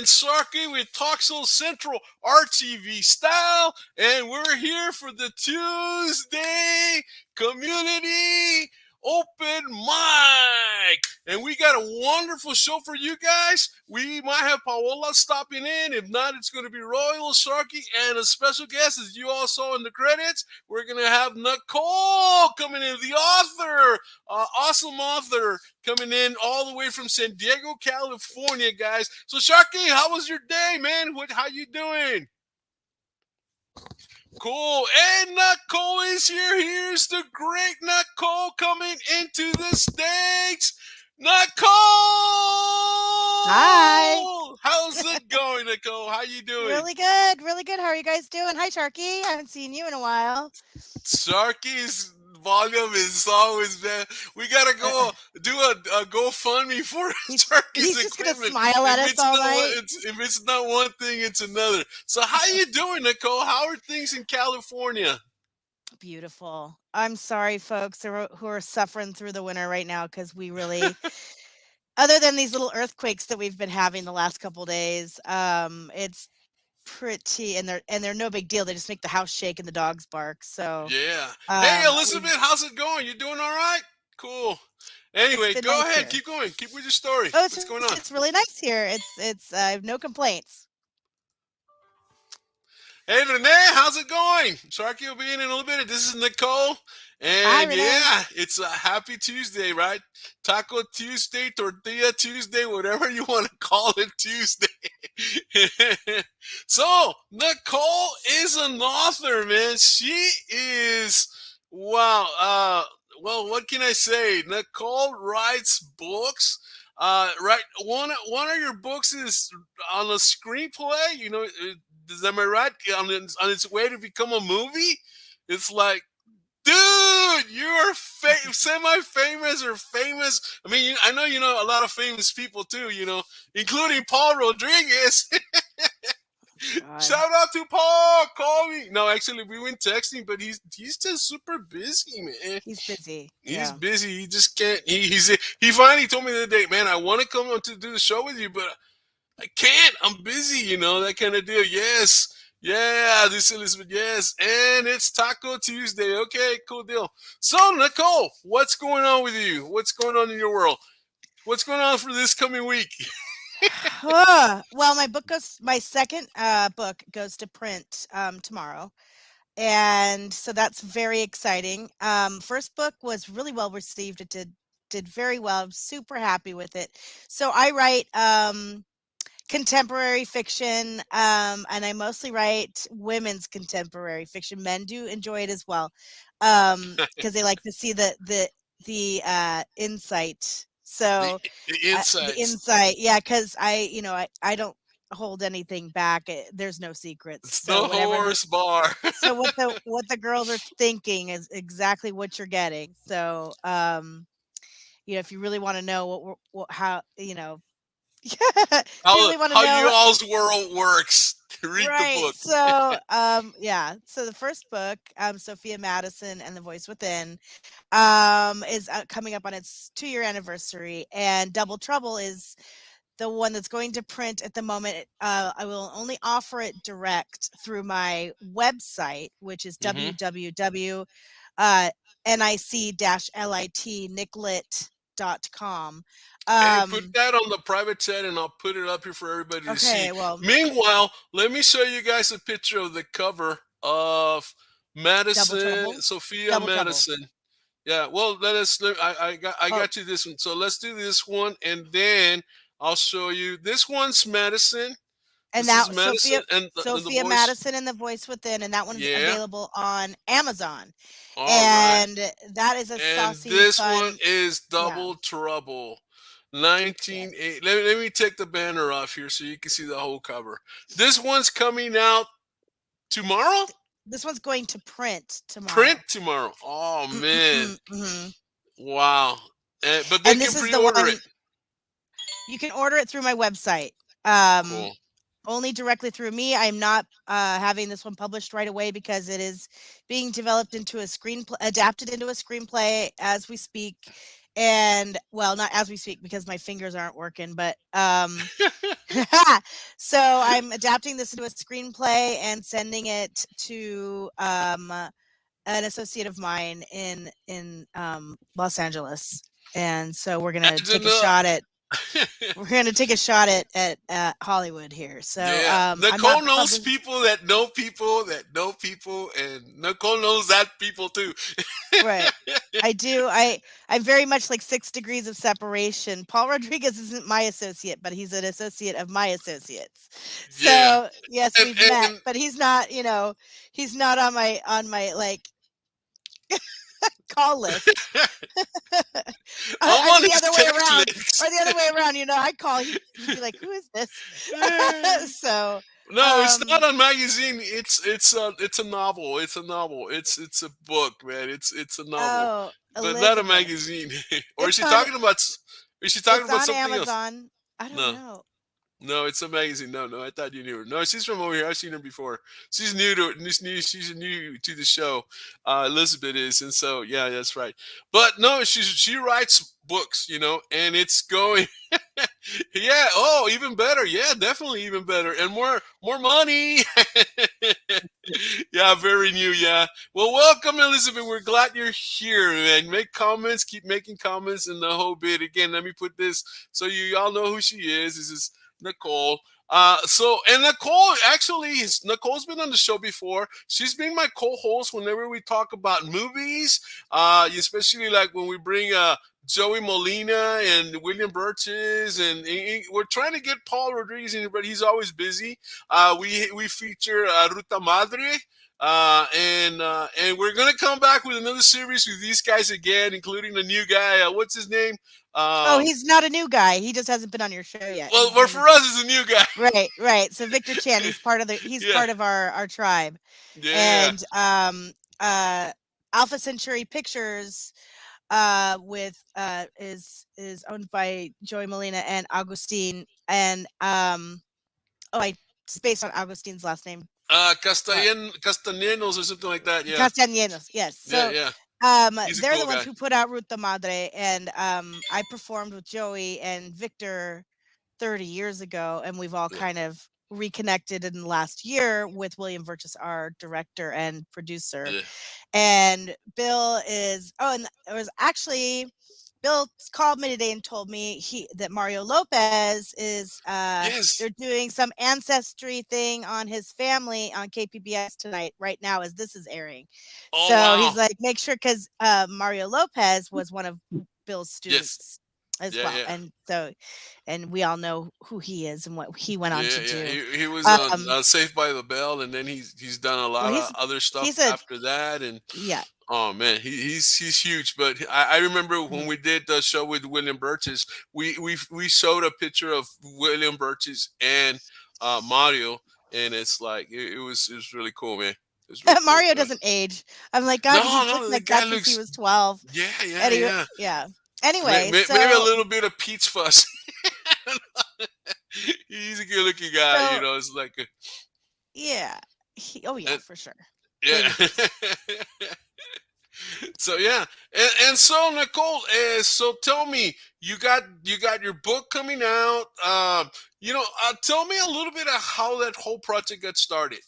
and Sarky with Talksville Central RTV style, and we're here for the Tuesday Community Open Mic. And we got a wonderful show for you guys. We might have Paola stopping in. If not, it's going to be Royal, Sarky, and a special guest, as you all saw in the credits. We're going to have Nicole coming in, the author, awesome author, coming in all the way from San Diego, California, guys. So, Sharky, how was your day, man? How you doing? Cool. And Nicole is here. Here's the great Nicole coming into the stage. Nicole! Hi. How's it going, Nicole? How you doing? Really good. Really good. How are you guys doing? Hi, Sharky. I haven't seen you in a while. Sharky's volume is always bad. We gotta go do a GoFundMe for Sharky's He's just gonna equipment. smile at us all night. If it's not one thing, it's another. So how you doing, Nicole? How are things in California? Beautiful. I'm sorry, folks who are suffering through the winter right now, because we really, other than these little earthquakes that we've been having the last couple days, it's pretty, and they're no big deal. They just make the house shake and the dogs bark. So yeah. Hey, Elizabeth, how's it going? You doing all right? Cool. Anyway, go nice ahead. here. Keep going. Keep with your story. Oh, What's going on? It's really nice here. It's I have no complaints. Hey, Renee, how's it going? Sharky will be in a little bit. This is Nicole. And Hi, Renee. yeah, it's a happy Tuesday, right? Taco Tuesday, Tortilla Tuesday, whatever you want to call it, Tuesday. So, Nicole is an author, man. She is, wow. Well, what can I say? Nicole writes books. Right. One of your books is on a screenplay. You know, am I right? On its way to become a movie. It's like, dude, you're semi-famous or famous. I mean, I know you know a lot of famous people too. You know, including Paul Rodriguez. Shout out to Paul. Call me. No, actually, we went texting, but he's just super busy, man. He's busy. He's busy. He just can't. He finally told me the other day, man, I want to come on to do the show with you, but I can't. I'm busy. You know, that kind of deal. Yes. Yeah, this is Elizabeth. Yes. And it's Taco Tuesday. Okay, cool deal. So, Nicole, what's going on with you? What's going on in your world? What's going on for this coming week? Well, my second book goes to print tomorrow. And so that's very exciting. First book was really well received. It did very well. I'm super happy with it. So I write contemporary fiction, and I mostly write women's contemporary fiction. Men do enjoy it as well, because they like to see the insight. So the insight, yeah, because I don't hold anything back. There's no secrets. It's So the horse bar. so what the girls are thinking is exactly what you're getting. So if you really want to know how How really want to know you all's world works. Read right. the book. So so the first book, Sophia Madison and the Voice Within, is coming up on its 2-year anniversary, and Double Trouble is the one that's going to print at the moment. I will only offer it direct through my website, which is www.nic-lit.com. Hey, put that on the private chat, and I'll put it up here for everybody to see. Well, meanwhile, let me show you guys a picture of the cover of Madison, Sophia Double Madison. Trouble. Yeah, well, I got you this one. So let's do this one, and then I'll show you. This one's Madison. And this that Madison Sophia Madison and the Voice Within, and that one's available on Amazon. All and right. That is a and saucy, this fun, one is Double Trouble. 1980. Let me take the banner off here so you can see the whole cover. This one's coming out tomorrow? This one's going to print tomorrow. Print tomorrow. Oh, man. Wow. But they can pre-order it. You can order it through my website. Cool. Only directly through me. I'm not having this one published right away because it is being developed into a adapted into a screenplay as we speak. and well, not as we speak because my fingers aren't working, but so I'm adapting this into a screenplay and sending it to an associate of mine in Los Angeles, and so And then, we're gonna take a shot at Hollywood here. So yeah, I'm not Nicole knows published. people that know people that know people, and Nicole knows that people too. Right. I do. I'm very much like 6 degrees of separation. Paul Rodriguez isn't my associate, but he's an associate of my associates. Yeah, So yes, and we've met, and but he's not, he's not on my like call list. I'm I mean on the his other way text around, list. or the other way around. I call, he'd be like, "Who is this?" So, No, it's not um, a magazine. It's a novel. It's a novel. It's a book, man. It's a novel, oh, but not a Elizabeth, magazine. Or is it's she on talking about? Is she talking it's about on something else? Amazon. I don't No. know. No, it's a magazine. No, no, I thought you knew her. No, she's from over here. I've seen her before. She's new to it. She's new to the show. Elizabeth is, and so yeah, that's right. But no, she writes books, and it's going. Yeah. Oh, even better. Yeah, definitely even better, and more money. Yeah, very new. Yeah. Well, welcome, Elizabeth. We're glad you're here, man. Make comments. Keep making comments in the whole bit. Again, let me put this so you all know who she is. This is Nicole. And Nicole Nicole's been on the show before. She's been my co-host whenever we talk about movies, especially like when we bring Joey Molina and William Burgess, and we're trying to get Paul Rodriguez in, but he's always busy. We feature Ruta Madre. And we're gonna come back with another series with these guys again, including the new guy. What's his name? Oh, Um, he's not a new guy. He just hasn't been on your show yet. well, His but name for is us, it's a new guy. Right, right. So Victor Chan, he's Yeah, part of our tribe. yeah. And Alpha Centauri Pictures is owned by Joey Molina and Augustine, and it's based on Augustine's last name. Uh, Castellanos or something like that. Yeah, Castellanos, yes. yeah, So yeah. He's a they're cool the ones guy. who put out Ruta Madre, and I performed with Joey and Victor 30 years ago, and we've all Yeah, kind of reconnected in the last year with William Virtus, our director and producer. yeah. And and it was actually Bill called me today and told me that Mario Lopez is they're Yes. doing some ancestry thing on his family on KPBS tonight, right now as this is airing. Oh So wow. he's like, make sure, because Mario Lopez was one of Bill's Yes. students as Yeah, well, yeah, and we all know who he is and what he went on yeah, to yeah. do. He was on Um, Saved by the Bell, and then he's done a well, lot of other stuff he's a after that, and yeah. oh man, he's huge. But I remember when Mhm. we did the show with William Burgess, we showed a picture of William Burgess and Mario, and it's like it was really cool, man. It was really cool. Mario doesn't age. I'm like, God, No, he's looked no, the like guy that since he looks. was 12. Yeah, yeah, And yeah. yeah. Anyway, Maybe a so little bit of peach fuzz. He's a good-looking guy, so It's like, yeah. Oh yeah, uh, for sure. yeah. Babyface. So yeah, and so Nicole, so tell me, you got your book coming out. Tell me a little bit of how that whole project got started.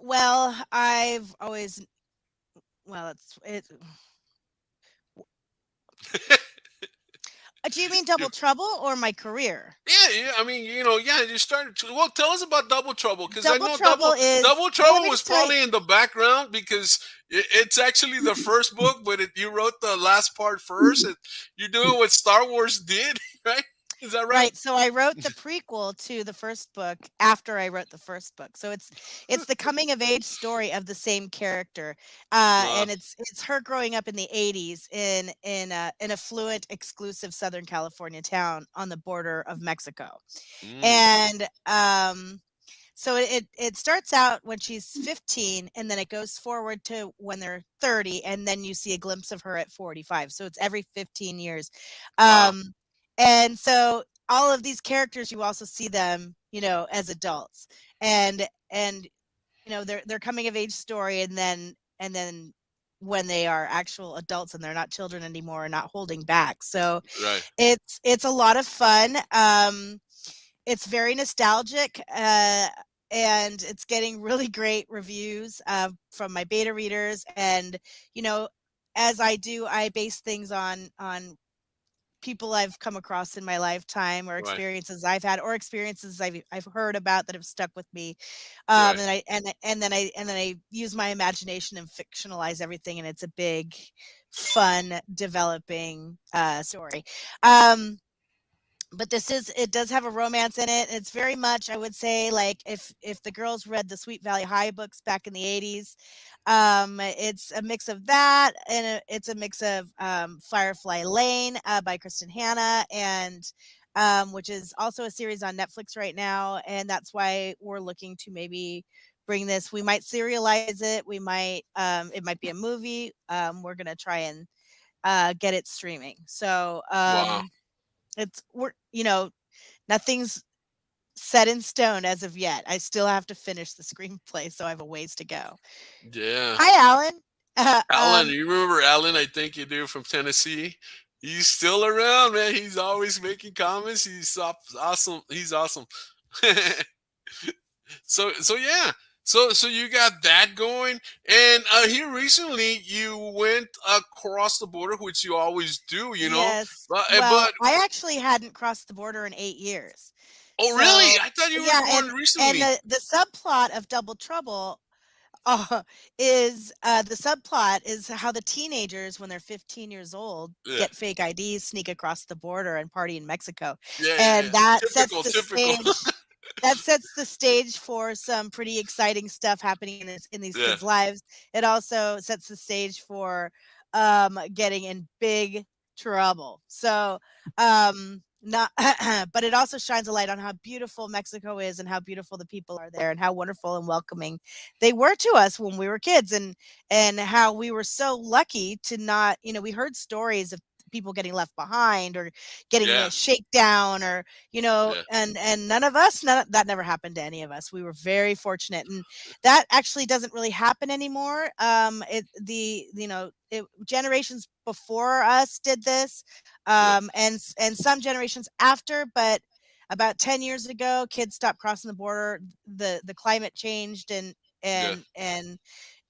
Well, I've always well, it's it. Do you mean Double Trouble or my career? Yeah, yeah. I mean, yeah. You started. Well, tell us about Double Trouble, because I Double know Trouble is Double well. Let Trouble me was just tell you. probably in the background because it's actually the first book, but you wrote the last part first, and you're doing what Star Wars did, right? Is that right? Right, so I wrote the prequel to the first book after I wrote the first book. So it's the coming of age story of the same character, Uh, and it's her growing up in the '80s in an affluent, exclusive Southern California town on the border of Mexico, mm, and so it starts out when she's 15, and then it goes forward to when they're 30, and then you see a glimpse of her at 45. So it's every 15 years. wow. Um, and so all of these characters, you also see them, as adults, and they're coming of age story, and then when they are actual adults and they're not children anymore and not holding back. So Right. it's a lot of fun. It's very nostalgic, and it's getting really great reviews from my beta readers. And you know, as I do, I base things on people I've come across in my lifetime, or Right. experiences I've had, or experiences I've heard about that have stuck with me. Right. And then I use my imagination and fictionalize everything, and it's a big, fun, developing story. Um, but it does have a romance in it. It's very much, I would say, like if the girls read the Sweet Valley High books back in the 80s. It's a mix of that, and it's a mix of Firefly Lane by Kristen Hanna, and which is also a series on Netflix right now. And that's why we're looking to maybe bring this. We might serialize it. We might it might be a movie. We're gonna try and get it streaming. So Wow. it's we're nothing's set in stone as of yet. I still have to finish the screenplay, so I have a ways to go. Yeah. Hi, Alan. Alan, you remember Alan? I think you do, from Tennessee. He's still around, man. He's always making comments. Awesome. He's awesome. So yeah. So you got that going, and here recently you went across the border, which you always do, Yes. but Well, I actually hadn't crossed the border in 8 years. oh really? So I thought you were yeah, going and recently. the subplot of Double Trouble is the subplot is how the teenagers, when they're 15 years old, Yeah, get fake IDs, sneak across the border, and party in Mexico, yeah, yeah, and yeah. Typical, typical. that sets the stage for some pretty exciting stuff happening in these Yeah, kids' lives. It also sets the stage for getting in big trouble. So not but it also shines a light on how beautiful Mexico is, and how beautiful the people are there, and how wonderful and welcoming they were to us when we were kids, and how we were so lucky to not, we heard stories of people getting left behind, or getting yeah, a shakedown, or yeah, and none of us, that never happened to any of us. We were very fortunate, and that actually doesn't really happen anymore. Generations before us did this, yeah, and some generations after, but about 10 years ago, kids stopped crossing the border. The climate changed, yeah. and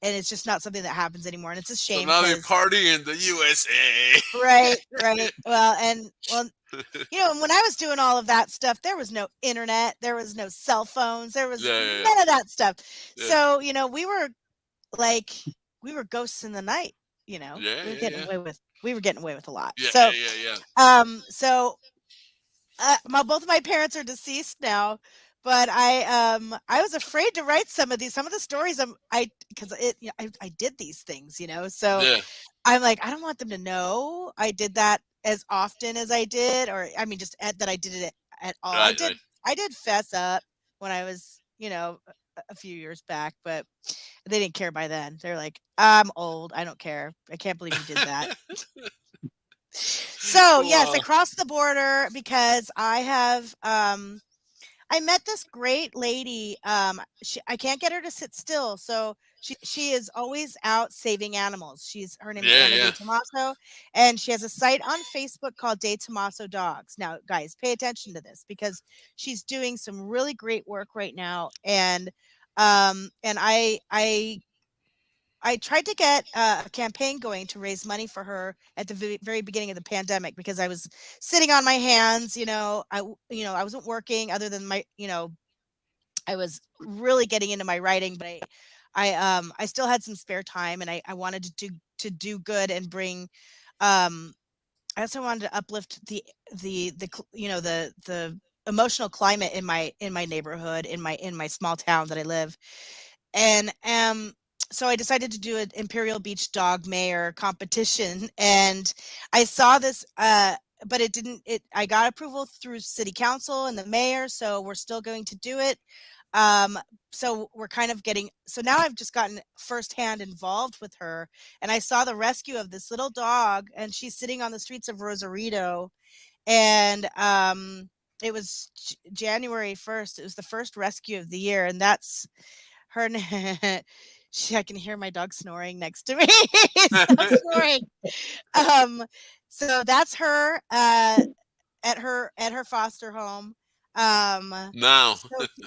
it's just not something that happens anymore, and it's a So shame now they because party in the USA. right, right. Well, and when I was doing all of that stuff, there was no internet, there was no cell phones, there was Yeah, yeah, none of that stuff. yeah, So, like we were ghosts in the night, yeah, we were yeah, getting yeah, away with a lot. yeah, So, yeah, yeah, yeah, so both of my parents are deceased now, but I was afraid to write some of the stories because I did these things, so yeah. I'm like, I don't want them to know I did that as often as I did, or I mean, just that I did it at all. Right, right. I did fess up when I was, a few years back, but they didn't care by then. They're like, I'm old. I don't care. I can't believe you did that. So yes, I Wow. crossed the border because I met this great lady. I can't get her to sit still, so she is always out saving animals. Her name is Yeah, Anna yeah. De Tomaso, and she has a site on Facebook called De Tomaso Dogs. Now, guys, pay attention to this because she's doing some really great work right now, and I tried to get a campaign going to raise money for her at the very beginning of the pandemic because I was sitting on my hands. I wasn't working other than I was really getting into my writing, but I still had some spare time, and I wanted to do good and bring. I also wanted to uplift the emotional climate in my neighborhood, in my small town that I live. And so I decided to do an Imperial Beach Dog Mayor competition, and I saw this. But it didn't. I got approval through City Council and the mayor, so we're still going to do it. Um, so we're kind of getting. So now I've just gotten firsthand involved with her, and I saw the rescue of this little dog, and she's sitting on the streets of Rosarito, and it was January 1st. It was the first rescue of the year, and that's her. I can hear my dog snoring next to me. Stop snoring. Um, so that's her at her foster home. Um, Now,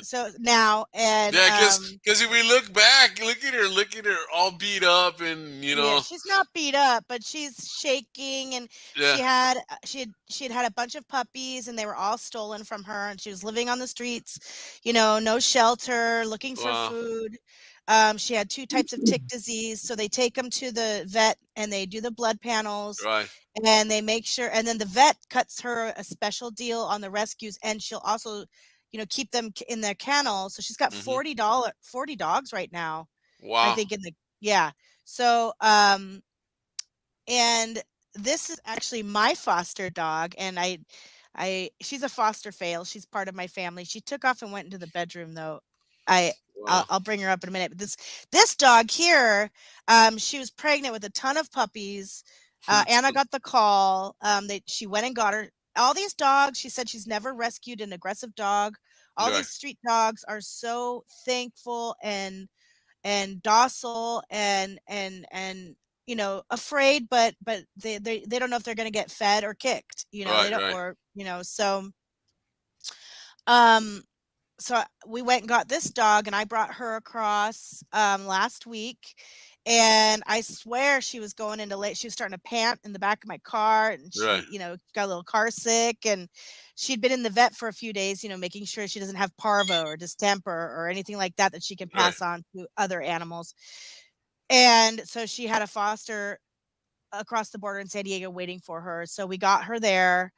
so now and yeah, because if we look at her, all beat up, and yeah, she's not beat up, but she's shaking, and yeah, she had a bunch of puppies, and they were all stolen from her, and she was living on the streets, no shelter, looking for wow, food. She had two types of tick disease, so they take them to the vet, and they do the blood panels, right, and they make sure, and then the vet cuts her a special deal on the rescues, and she'll also, keep them in their kennel. So she's got hmm, 40 dogs right now, I wow, think in the yeah. So, and this is actually my foster dog, and she's a foster fail. She's part of my family. She took off and went into the bedroom though. I wow, I'll bring her up in a minute. But this dog here, she was pregnant with a ton of puppies. Anna got the call. She went and got her. All these dogs, she said she's never rescued an aggressive dog. All right, these street dogs are so thankful and docile and afraid, but they don't know if they're going to get fed or kicked, they right, don't, right, or um we went and got this dog, and I brought her across last week, and I swear she was going into late. She was starting to pant in the back of my car, and right, she, got a little car sick, and she'd been in the vet for a few days, making sure she doesn't have parvo or distemper or anything like that she can right, pass on to other animals. And so she had a foster across the border in San Diego waiting for her. So we got her there.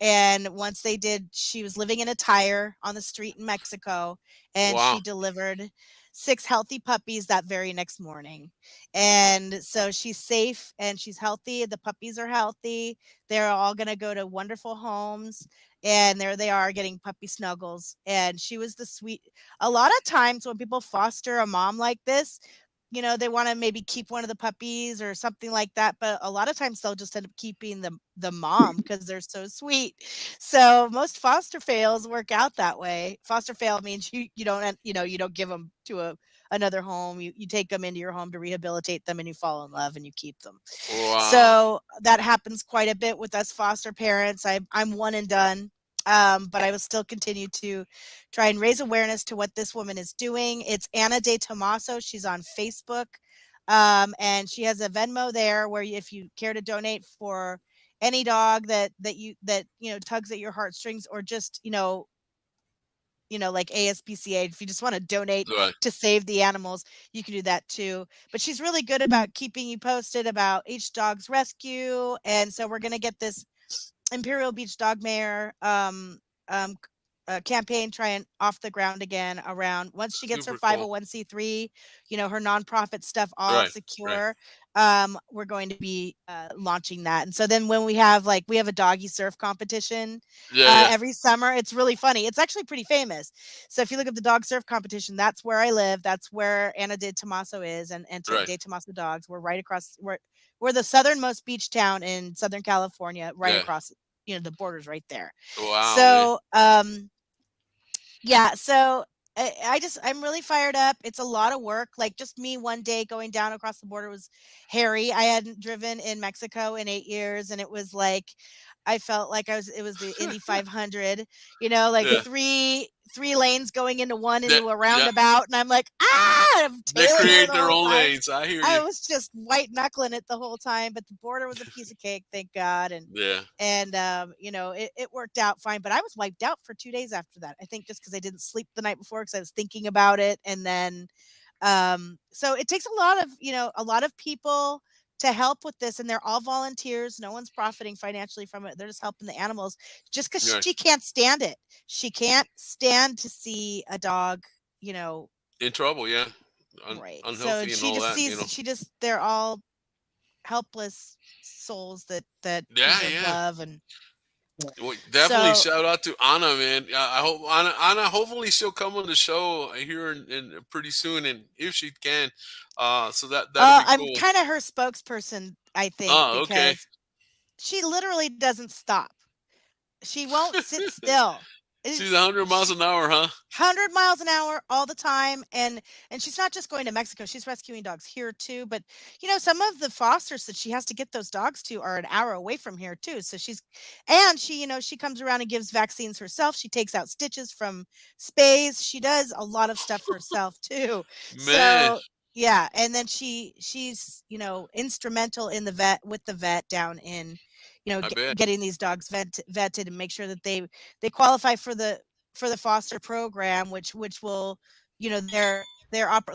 And once they did, she was living in a tire on the street in Mexico, and wow, she delivered 6 healthy puppies that very next morning. And so she's safe and she's healthy. The puppies are healthy. They're all going to go to wonderful homes. And there they are getting puppy snuggles. And she was the sweet. A lot of times when people foster a mom like this, they want to maybe keep one of the puppies or something like that, but a lot of times they'll just end up keeping the mom because they're so sweet. So most foster fails work out that way. Foster fail means you don't you don't give them to another home. You take them into your home to rehabilitate them, and you fall in love and you keep them. wow, So that happens quite a bit with us foster parents. I'm one and done. But I will still continue to try and raise awareness to what this woman is doing. It's Anna De Tomaso. She's on Facebook, and she has a Venmo there where if you care to donate for any dog that tugs at your heartstrings, or just like ASPCA, if you just want to donate right, to save the animals, you can do that too. But she's really good about keeping you posted about each dog's rescue, and so we're going to get this Imperial Beach Dog Mayor um, campaign trying off the ground again around once she gets her super cool, 501c3, her nonprofit stuff all right, right, secure. We're going to be launching that. And so then when we have a doggy surf competition yeah, yeah, every summer. It's really funny. It's actually pretty famous. So if you look at the dog surf competition, that's where I live. That's where Anna De Tomaso is, and right, De Tomaso Dogs. We're right across. We're the southernmost beach town in Southern California, right yeah, across, the border's right there. wow, man, So, yeah, so I'm really fired up. It's a lot of work. Like just me one day going down across the border was hairy. I hadn't driven in Mexico in 8 years, and it was like I felt like it was the Indy 500, like yeah, three lanes going into one that, into a yeah, roundabout, and I'm like, I'm they tailing her create the their whole own time. lanes. I hear I you. was just white knuckling it the whole time, but the border was a piece of cake, thank God, Yeah, it worked out fine. But I was wiped out for 2 days after that. I think just because I didn't sleep the night before because I was thinking about it, and then so it takes a lot of people to help with this, and they're all volunteers. No one's profiting financially from it. They're just helping the animals, just because right, she can't stand it. She can't stand to see a dog, you know, in trouble, yeah, right. So unhealthy and she all just that, sees, they're all helpless souls that yeah, deserve yeah. love, and Well, definitely so shout out to Anna, man. I hope Anna. Hopefully, she'll come on the show here in pretty soon, and if she can, so that'll be I'm cool. kind of her spokesperson, I think, Oh, okay. because she literally doesn't stop. She won't sit still. She's 100 miles an hour, huh? 100 miles an hour all the time, and she's not just going to Mexico, she's rescuing dogs here too, but, some of the fosters that she has to get those dogs to are an hour away from here too, so she comes around and gives vaccines herself, she takes out stitches from spays, she does a lot of stuff herself too. Man, So, yeah, and then she's instrumental in the vet down in, I bet. getting these dogs vetted and make sure that they qualify for the foster program, which will,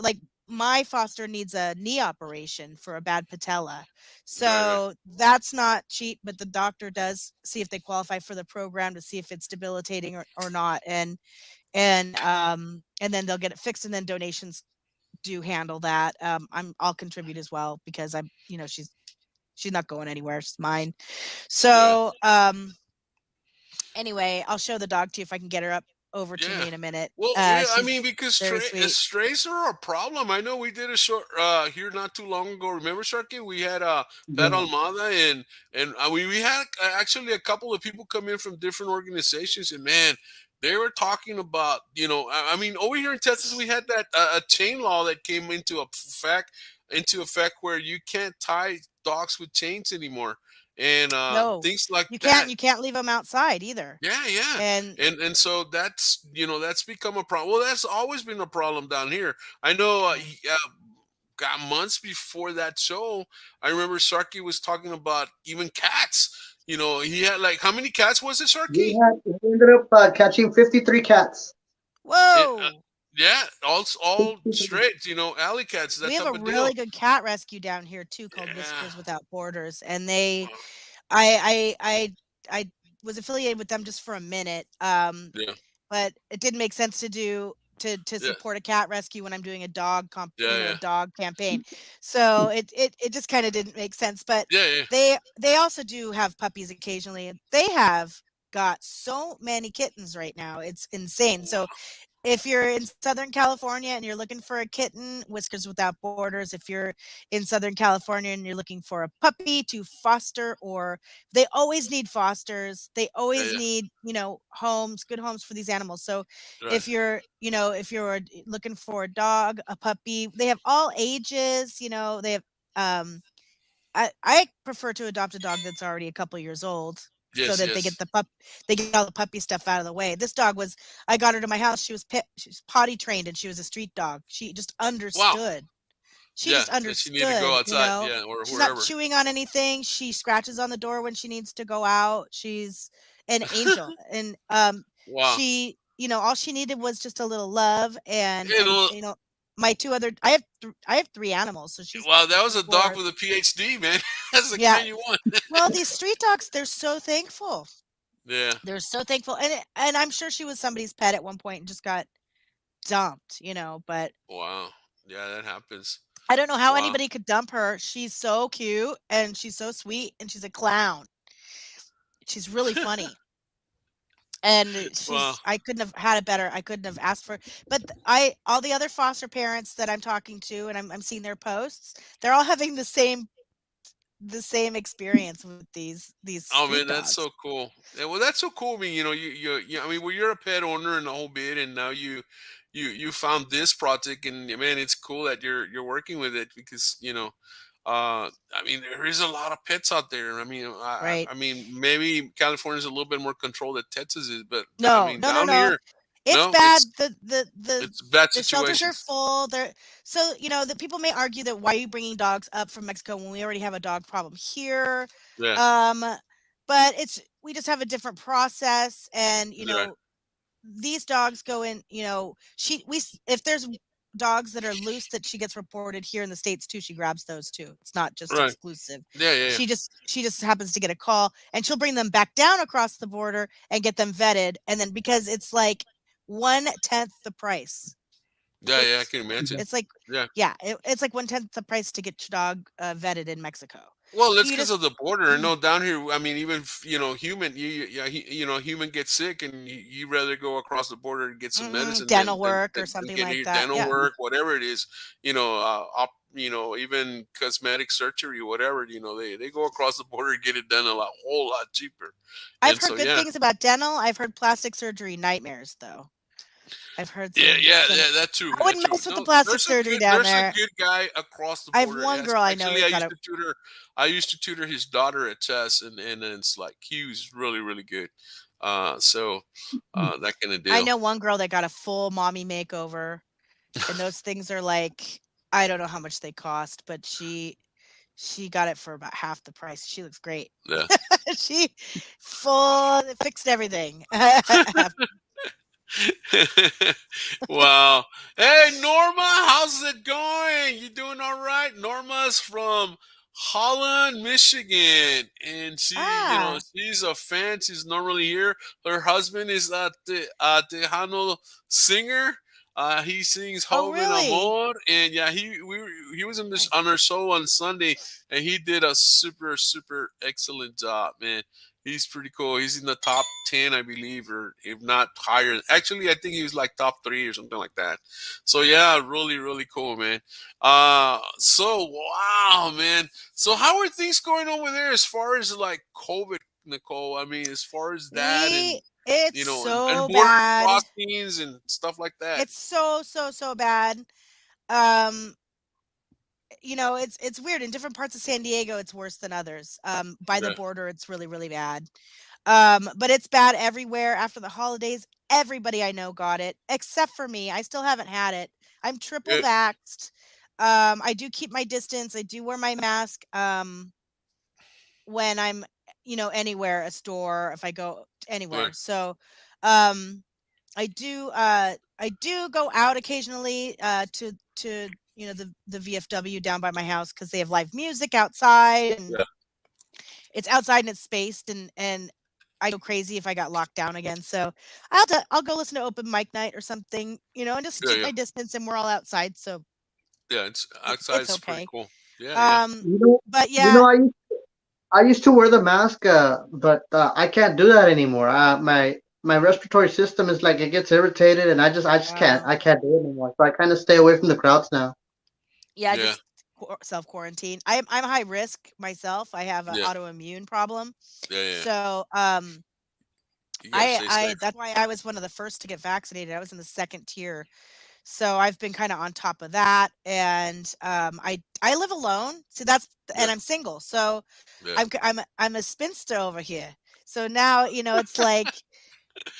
like my foster needs a knee operation for a bad patella. Right, right. So that's not cheap, but the doctor does see if they qualify for the program to see if it's debilitating or not. And then they'll get it fixed and then donations do handle that. I'll contribute as well because she's not going anywhere. She's mine. Yeah. So anyway, I'll show the dog to you if I can get her up over to Yeah. me in a minute. Well, yeah, I mean, She's because very sweet. strays are a problem. I know we did a short here not too long ago. Remember, Sharky? We had Pet Yeah. Almada, and we had actually a couple of people come in from different organizations, and man, they were talking about I mean, over here in Texas, we had that a chain law that came into effect where you can't tie dogs with chains anymore, and No, things like you can't that. you can't leave them outside either. Yeah, yeah. And And so that's become a problem. Well, that's always been a problem down here. I know got months before that show, I remember Sharky was talking about even cats. He had like how many cats was it, Sharky? We ended up catching 53 cats. It, whoa, yeah, all 53. straight, alley cats, that we have type a of deal. really good cat rescue down here too called Yeah. Whiskers Without Borders, and I was affiliated with them just for a minute. Yeah. But it didn't make sense to Yeah. support a cat rescue when I'm doing a Yeah. a Yeah. dog campaign. So it just kind of didn't make sense. But Yeah. Yeah. they also do have puppies occasionally, and they have got so many kittens right now. It's insane. So if you're in Southern California and you're looking for a kitten, Whiskers Without Borders. If you're in Southern California and you're looking for a puppy to foster, or they always need fosters, they Yeah. always Yeah. need, homes, good homes for these animals. So Right. if you're looking for a dog, a puppy, they have all ages, they have, um, I prefer to adopt a dog that's already a couple years old so Yes. that Yes. they get all the puppy stuff out of the way. This dog was I got her to my house. She was potty trained and she was a street dog. She just Wow. understood. She Yeah. just That you need to go understood, you outside. know. Yeah, or She's not wherever. chewing on anything. She scratches on the door when she needs to go out. She's an angel. And Wow. all she needed was just a little love You and know, my two other I have three animals, so she's wow, the that was a dog fourth. with a PhD, man. That's the Yeah. kind you want. Well, these street dogs, they're so thankful. Yeah. They're so thankful, and I'm sure she was somebody's pet at one point and just got dumped, but Wow. Yeah, that happens. I don't know how Wow. anybody could dump her. She's so cute and she's so sweet and she's a clown. She's really funny. And Wow. I couldn't have had it better. I couldn't have asked for, but I all the other foster parents that I'm talking to and I'm seeing their posts, they're all having the same experience with these Oh street man, that's dogs. so cool. Yeah, well, that's so cool. I mean, I mean, well, you're a pet owner and the whole bit, and now you found this project, and man, it's cool that you're working with it because I mean, there is a lot of pets out there. I mean, Right. I mean, maybe California's a little bit more controlled than Texas is, but I No, mean, no, no, down no. here, It's no, bad. it's The it's a bad the shelters situation. are full. The people may argue that why are you bringing dogs up from Mexico when we already have a dog problem here? Yeah, Um, but we just have a different process, and right, these dogs go in. If there's dogs that are loose that she gets reported here in the States too, she grabs those too. It's not just right. exclusive. Yeah, yeah, yeah. She just happens to get a call and she'll bring them back down across the border and get them vetted. And then because it's like 1/10 the price. Yeah, yeah, I It's can imagine. it's like Yeah, yeah, it's like 1/10 the price to get your dog vetted in Mexico. Well, that's You because just of the border. No, down here, I mean, even human, yeah, human gets sick, and you rather go across the border and get some medicine dental than work or than something get like your that. dental Yeah. work, whatever it is. Even cosmetic surgery, whatever. They go across the border and get it done whole lot cheaper. I've And heard so, good yeah, things about dental. I've heard plastic surgery nightmares though. I've heard yeah, some yeah, some yeah. That too. I That wouldn't too. mess with the No, plastic surgery down there's a there. good guy across the I have border. one girl I know Actually, who's got a I used to tutor his daughter at chess, and it's like he was really really good. That kind of I deal. know one girl that got a full mommy makeover, and those things are like I don't know how much they cost, but she got it for about half the price. She looks great. Yeah. She full fixed everything. Wow. Hey, Norma, how's it going? You doing all right? Norma's from Holland, Michigan, and Ah, she's a fan. She's normally here. Her husband is Tejano singer. He sings oh Joven really? Amor, and yeah, he was in this on Nice. her show on Sunday, and he did a super super excellent job, man. He's pretty cool. He's in the top 10, I believe, or if not higher. Actually, I think he was like top 3 or something like that. So yeah, really, really cool, man. So wow, man. So how are things going over there as far as like COVID, Nicole? I mean, as far as that and It's you know, and so border bad. crossings and stuff like that. It's so bad. Um, it's weird. In different parts of San Diego, it's worse than others. By the Yeah. border, it's really, really bad. But it's bad everywhere after the holidays. Everybody I know got it, except for me. I still haven't had it. I'm triple Good. vaxxed. I do keep my distance. I do wear my mask. When I'm, anywhere, a store, if I go anywhere. Right. So, um, I do go out occasionally to the VFW down by my house because they have live music outside and Yeah. it's outside and it's spaced and I go crazy if I got locked down again. So I'll go listen to open mic night or something, and just Yeah. keep Yeah. my distance and we're all outside, so Yeah. It's outside. it's It's pretty okay. cool. Yeah. Yeah. Um, You know, but you yeah, know, I used to wear the mask, but I can't do that anymore. My respiratory system is like it gets irritated, and I just can't wow. I can't do it anymore. So I kind of stay away from the crowds now. Yeah, Yeah. just self quarantine. I'm high risk myself. I have an Yeah. autoimmune problem. Yeah. Yeah. So, You gotta stay I safe. that's why I was one of the first to get vaccinated. I was in the second tier. So I've been kind of on top of that and I live alone. So that's Yeah. and I'm single. So Yeah. I'm a spinster over here. So now, it's like,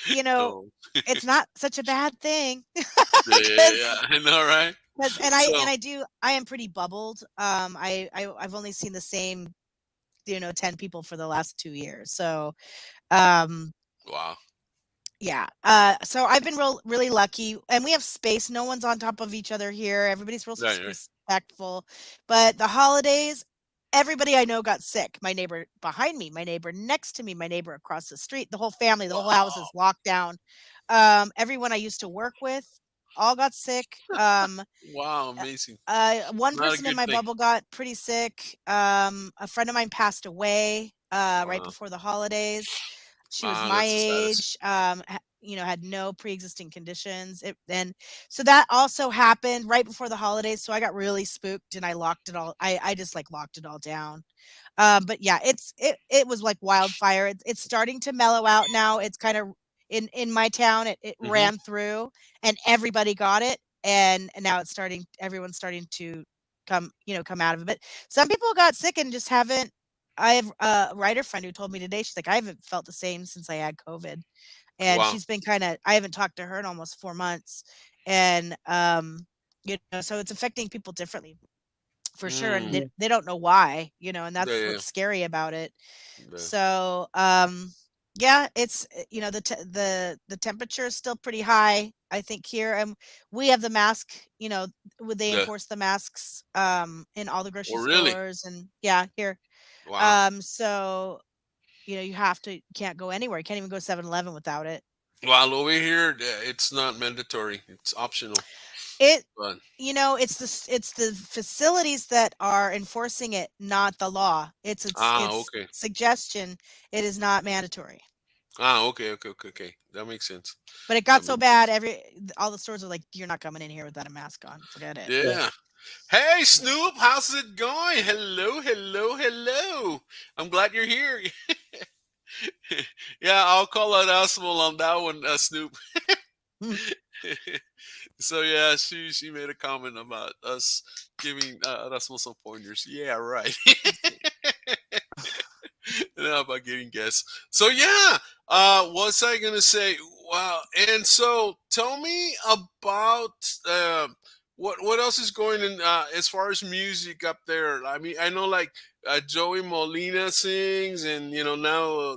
you know, Oh. it's not such a bad thing Yeah, yeah, yeah. cuz I know, right? cuz So, I am pretty bubbled. I've only seen the same, 10 people for the last 2 years. So, um wow. yeah. So I've been really lucky, and we have space. No one's on top of each other here. Everybody's real Right, right. respectful. But the holidays, everybody I know got sick. My neighbor behind me, my neighbor next to me, my neighbor across the street. The whole family, the whole house Wow. is locked down. Everyone I used to work with all got sick. Wow, amazing. One Not a person in good my thing. bubble got pretty sick. A friend of mine passed away right Wow. before the holidays. She was Wow, my that's the saddest. age, had no pre-existing conditions. And so that also happened right before the holidays. So I got really spooked and I locked it all. I just like locked it all down. But yeah, it was like wildfire. It's starting to mellow out now. It's kind of in my town. It Hmm. ran through and everybody got it, and now it's starting. Everyone's starting to come out of it. But some people got sick and just haven't. I have a writer friend who told me today. She's like, I haven't felt the same since I had COVID, and Wow. she's been kind of. I haven't talked to her in almost 4 months, and so it's affecting people differently for sure, and Mm. they don't know why, and Yeah, that's yeah, what's scary about it. yeah. So, yeah, it's the temperature is still pretty high, I think here, and we have the mask. Would they Yeah. enforce the masks in all the Oh, grocery really? stores and yeah, here. Wow. So you can't go anywhere. You can't even go 7-Eleven without it. Well, over here, it's not mandatory. It's optional. It But it's the facilities that are enforcing it, not the law. It's okay. suggestion. It is not mandatory. Okay. That makes sense. But it That got so makes sense. bad, all the stores are like, "You're not coming in here without a mask on. Forget it." Yeah. Yeah. Hey Snoop, how's it going? Hello. I'm glad you're here. Yeah, I'll call out Asmal on that one, Snoop. Mm. So yeah, she made a comment about us giving Asmal some pointers. Yeah, right. About getting guests. So yeah, what's I gonna say? Wow. And so tell me about what else is going in as far as music up there. I mean, I know like Joey Molina sings, and now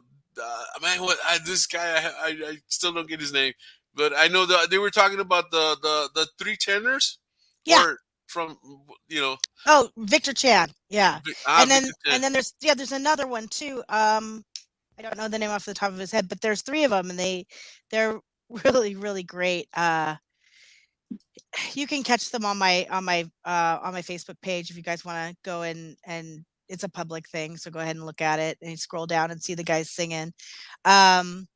man, this guy I still don't get his name, but I know that they were talking about the three tenors, Yeah. or from you know Oh, Victor Chan. Yeah. And then Victor Ten. there's another one too. I don't know the name off the top of his head, but there's three of them, and they're really really great. You can catch them on my Facebook page if you guys want to go in, and it's a public thing, so go ahead and look at it and scroll down and see the guys singing. Um,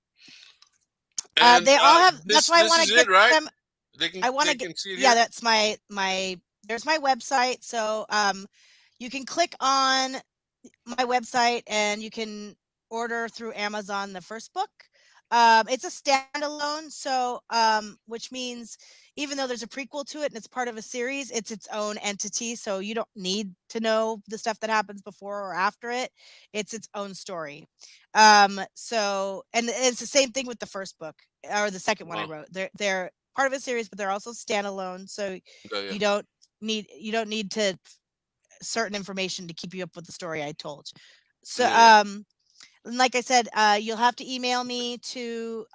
And they all have. That's this why I this want to is get it, right? them. I want They to get. can see it Yeah, here. that's my. There's my website. So you can click on my website and you can order through Amazon the first book. It's a standalone, so which means even though there's a prequel to it and it's part of a series, it's its own entity. So you don't need to know the stuff that happens before or after it. It's its own story. So and it's the same thing with the first book or the second one I Wow. wrote. They're part of a series, but they're also standalone. So Yeah. you don't need to certain information to keep you up with the story I told. So, Yeah. like I said, you'll have to email me to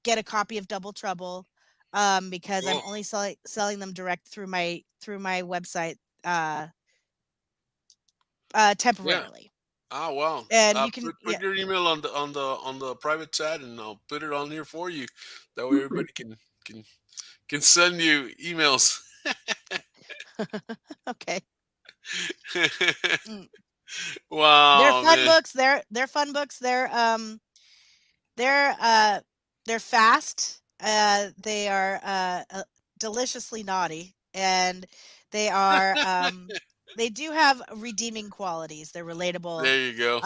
get a copy of Double Trouble, because I'm Cool. only selling them direct through my website Yeah. temporarily. Ah, wow. And you can, Put yeah, your email on the private chat, and I'll put it on here for you. That way, everybody can can send you emails. okay. Mm. They're Wow, fun man. books. They're fun books. They're they're fast. They are deliciously naughty, and they are they do have redeeming qualities. They're relatable. There you go.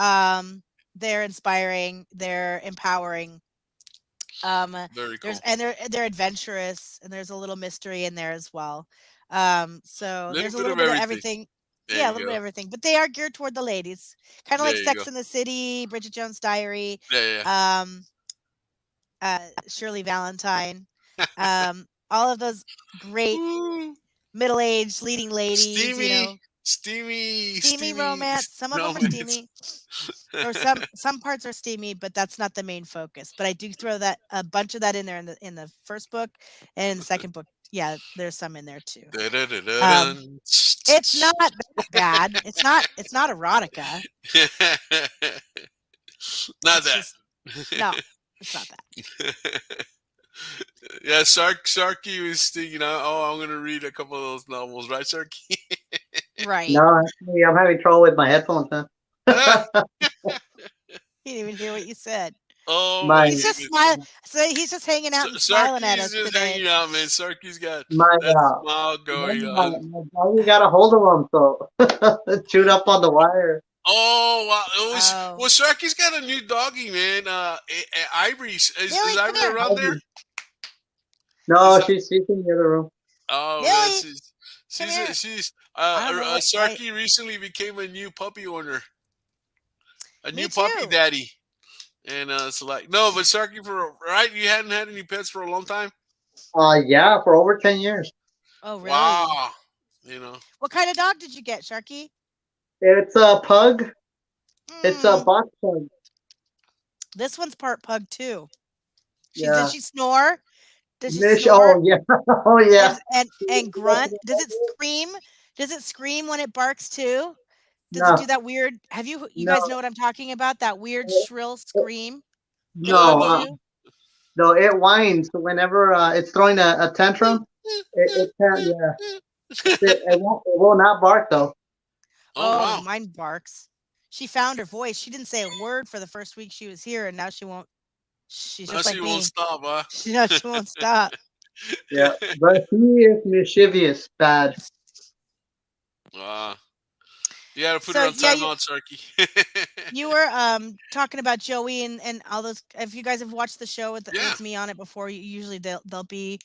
They're inspiring. They're empowering. Um, Very cool. they're adventurous, and there's a little mystery in there as well. So Little there's a bit little of bit of everything. everything. There Yeah, a you little bit go. of everything, but they are geared toward the ladies, kind of There like you go. Sex in the City, Bridget Jones' Diary, Yeah. um, Shirley Valentine, all of those great Woo. middle-aged leading ladies. Steamy, Steamy romance. Some of them are romance. steamy, or some parts are steamy, but that's not the main focus. But I do throw that a bunch of that in there in the first book, and in the second book, yeah, there's some in there too. Um, Da-da-da-da-dun. it's not that bad. It's not erotica. Not It's that. just no, it's not that. Yeah, Sharky was thinking, oh, I'm gonna read a couple of those novels, right, Sharky? Right. No, actually, I'm having trouble with my headphones, man. He didn't even hear what you said. Oh my my He's just goodness. smiling. So he's just hanging out and smiling at Sharky's us just today. hanging out, man. Sharky's got my that smile going on. my doggy got a hold of him, so chewed up on the wire. Oh wow! Oh, Well, Sharky's got a new doggy, man. Ivory is Billy, come Ivory here. around there? No, Is she's in the other room. Oh man, Billy, come here. she's I don't know what. Sharky recently became a new puppy owner, a Me new puppy too. daddy, and it's like no, but Sharky for right, you hadn't had any pets for a long time. Yeah, for over 10 years. Oh, really? Wow, you know, What kind of dog did you get, Sharky? It's a pug. It's a Mm, box pug. this one's part pug too. Does Yeah. she snore? Does she Nish. snore Oh yeah. Oh yeah. and grunt? Does it scream? Does it scream when it barks too? Does it do No, that weird? You no, guys know what I'm talking about? That weird shrill scream that no, pugs no, do? no. It whines whenever it's throwing a tantrum. It can't. Yeah, it will not bark though. Oh Oh, wow. mine barks. She found her voice. She didn't say a word for the first week she was here, and now she won't. She's Now just she like won't me. stop, huh? She knows she won't stop. Yeah, but he is mischievous, bad. uh, you gotta put her So on yeah, timeout, Sarky. you were talking about Joey and all those. If you guys have watched the show Yeah. with me on it before, usually they'll be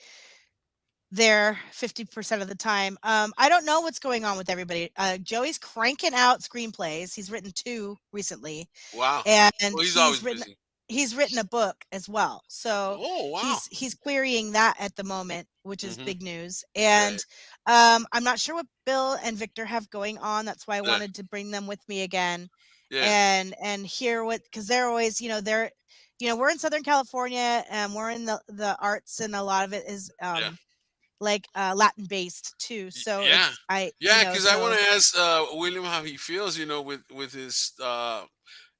there 50% of the time. I don't know what's going on with everybody. Joey's cranking out screenplays. He's written 2 recently, Wow. and Well, he's always busy. he's written a book as well. So Oh wow. he's querying that at the moment, which is Mm-hmm. big news. Yeah. And I'm not sure what Bill and Victor have going on. That's why I Yeah. wanted to bring them with me again Yeah. and hear what, because they're always, they're, we're in Southern California and we're in the arts, and a lot of it is Yeah. like Latin based too. So Yeah. it's I Yeah. Because I want so to ask William how he feels. With his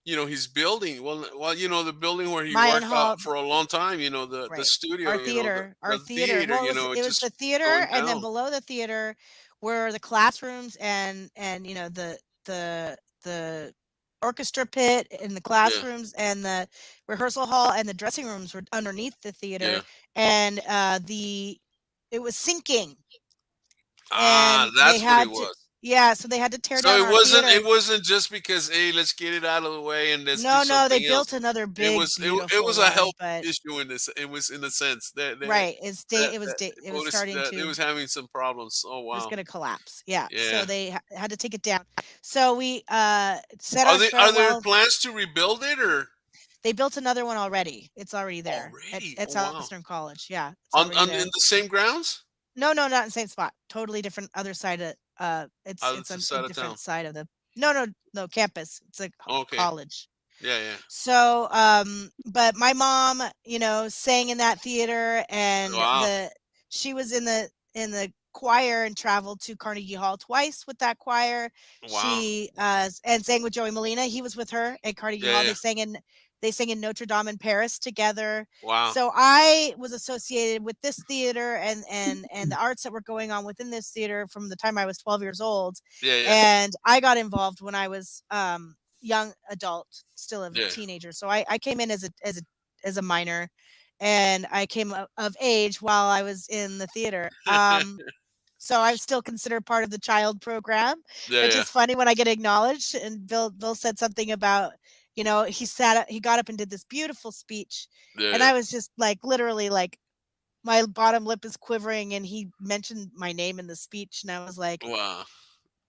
his building. Well, the building where he Mayan worked out Hall. for a long time. The Right. studio. Our theater, our The theater. theater. Well, it was Just the theater, going and then down. below the theater were the classrooms and the the orchestra pit and the Yeah. classrooms and the rehearsal hall and the dressing rooms were underneath the theater, Yeah. and the it was sinking, Ah, and they that's what it had to, was. yeah, so they had to tear So down it our wasn't theater. it wasn't just because, hey, let's get it out of the way and let's do No, they something else. built another It big was it beautiful was a one, health but issue in this. It was in a sense right, that they it was noticed starting that it to, was having some problems. Oh it was wow. gonna collapse. Yeah, so Yeah. they had to take it down. So we said Are our they are there farewells. plans to rebuild it or They built another one already. It's already there already? at Oh wow. Southwestern College. Yeah, it's already On in there. the same grounds? No, not in the same spot. Totally different other side of it's Other on a side of town. different side of the no campus. It's a Okay. college. Yeah, yeah. So, but my mom, sang in that theater, and Wow. she was in the choir and traveled to Carnegie Hall twice with that choir. Wow. She and sang with Joey Molina. He was with her at Carnegie Yeah, Hall. yeah. They sang in Notre Dame in Paris together. Wow. So I was associated with this theater and the arts that were going on within this theater from the time I was 12 years old, Yeah, yeah. and I got involved when I was young adult, still a Yeah. teenager. So I came in as a minor, and I came of age while I was in the theater. So I'm still considered part of the child program, Yeah, which yeah. is funny when I get acknowledged. And Bill said something about, he got up and did this beautiful speech, Yeah, and yeah. I was just like literally like my bottom lip is quivering, and he mentioned my name in the speech, and I was like, Wow.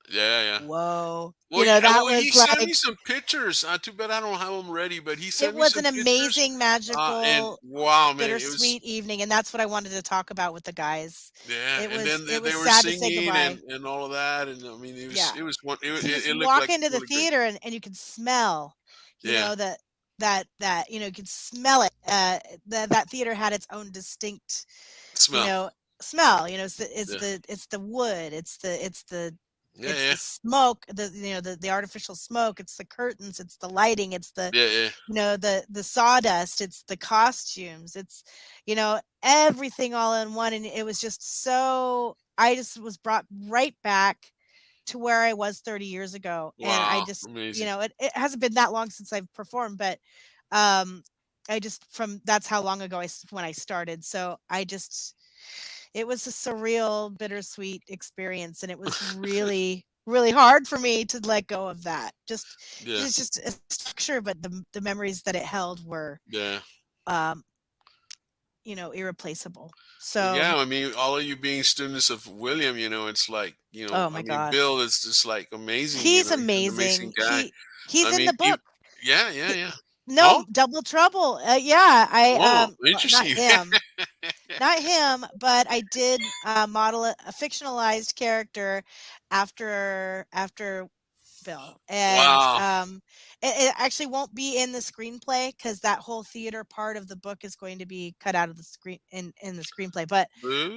Yeah, yeah. whoa, Well, yeah, that he was sent me like, some pictures. Too bad I don't have them ready, but he it sent me was some an pictures. amazing, And magical, wow, man, it was bittersweet evening, and that's what I wanted to talk about with the guys. yeah. And then It they was were sad to say singing goodbye. and all of that, and I mean, Yeah. it was one. So you just It looked walk like into the really great. theater, and you can smell, Yeah, you can smell it. That theater had its own distinct, you smell. know, smell. Yeah, It's the wood, yeah, it's yeah, the smoke, the artificial smoke, it's the curtains, it's the lighting, it's the, yeah, yeah. the sawdust, it's the costumes, it's, everything all in one. And it was just so, I just was brought right back to where I was 30 years ago. And I Wow, just, amazing. it hasn't been that long since I've performed, but um I just, from that's how long ago when I started. So I just, it was a surreal, bittersweet experience, and it was really, really hard for me to let go of that. Yeah, It's just a structure, but the memories that it held were, yeah. um, irreplaceable. Well, So, yeah. I mean, all of you being students of William, it's like oh I my mean, gosh, Bill is just like amazing. he's He's an amazing amazing. guy. He's I in mean, the book. yeah, yeah, He, yeah. no, Oh, Double Trouble. Yeah, oh, well, not interesting. him. Not him, but I did model a fictionalized character after Bill, and Wow. it actually won't be in the screenplay because that whole theater part of the book is going to be cut out of the screen in the screenplay. But Boo.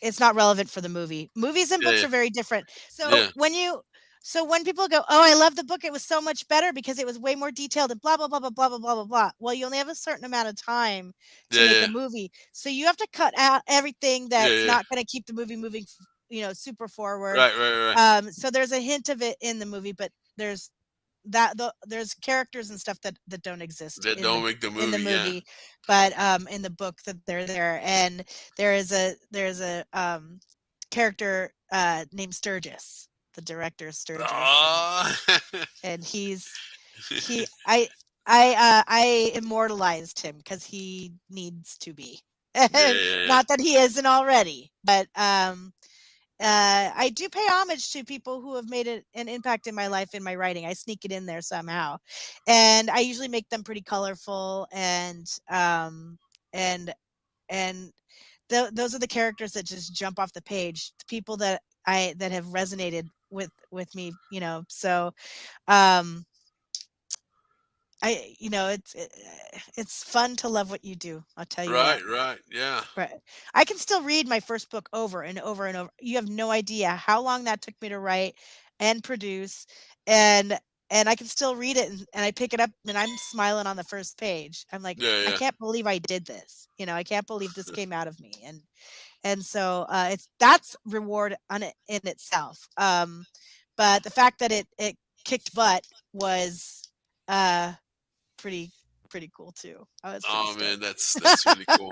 it's not relevant for the movie. Movies and Yeah, books yeah, are very different. So yeah. when you So when people go, "Oh, I love the book. It was so much better because it was way more detailed and blah blah blah blah blah blah blah blah blah." Well, you only have a certain amount of time to Yeah, make a yeah, movie, so you have to cut out everything yeah, that's yeah. not going to keep the movie moving, super forward. Right, right, right. So there's a hint of it in the movie, but there's characters and stuff that don't exist That don't make the in the movie. Yeah. movie, but in the book that they're there, and there's a character named Sturgis, the director Sturgis, Oh. and he I immortalized him because he needs to be. Yeah, yeah, yeah. Not that he isn't already, but I do pay homage to people who have made an impact in my life, in my writing. I sneak it in there somehow, and I usually make them pretty colorful, and and those are the characters that just jump off the page. The people that have resonated with me, So, um, it's fun to love what you do. I'll tell you what. Right, right. Yeah. Right. I can still read my first book over and over and over. You have no idea how long that took me to write and produce, and I can still read it, and I pick it up and I'm smiling on the first page. I'm like, Yeah, I yeah. can't believe I did this. I can't believe this came out of me. And so that's reward in itself. But the fact that it kicked butt was pretty pretty cool too. I was pretty Oh man, stoked. that's really cool.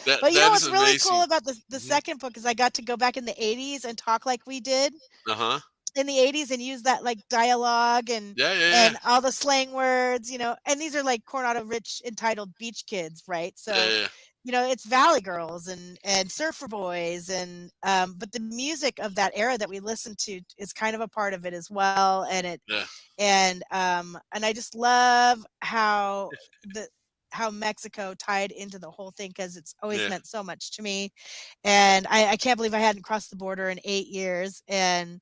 That But that is what's really cool amazing. about the Hmm. second book is I got to go back in the 80s and talk like we did Uh-huh. in the 80s and use that like dialogue Yeah, yeah, yeah. and all the slang words, and these are like Coronado rich entitled beach kids, right? Yeah, So, yeah. it's Valley Girls and Surfer Boys but the music of that era that we listened to is kind of a part of it as well, Yeah. and I just love how Mexico tied into the whole thing because it's always Yeah. meant so much to me, and I can't believe I hadn't crossed the border in 8 years, and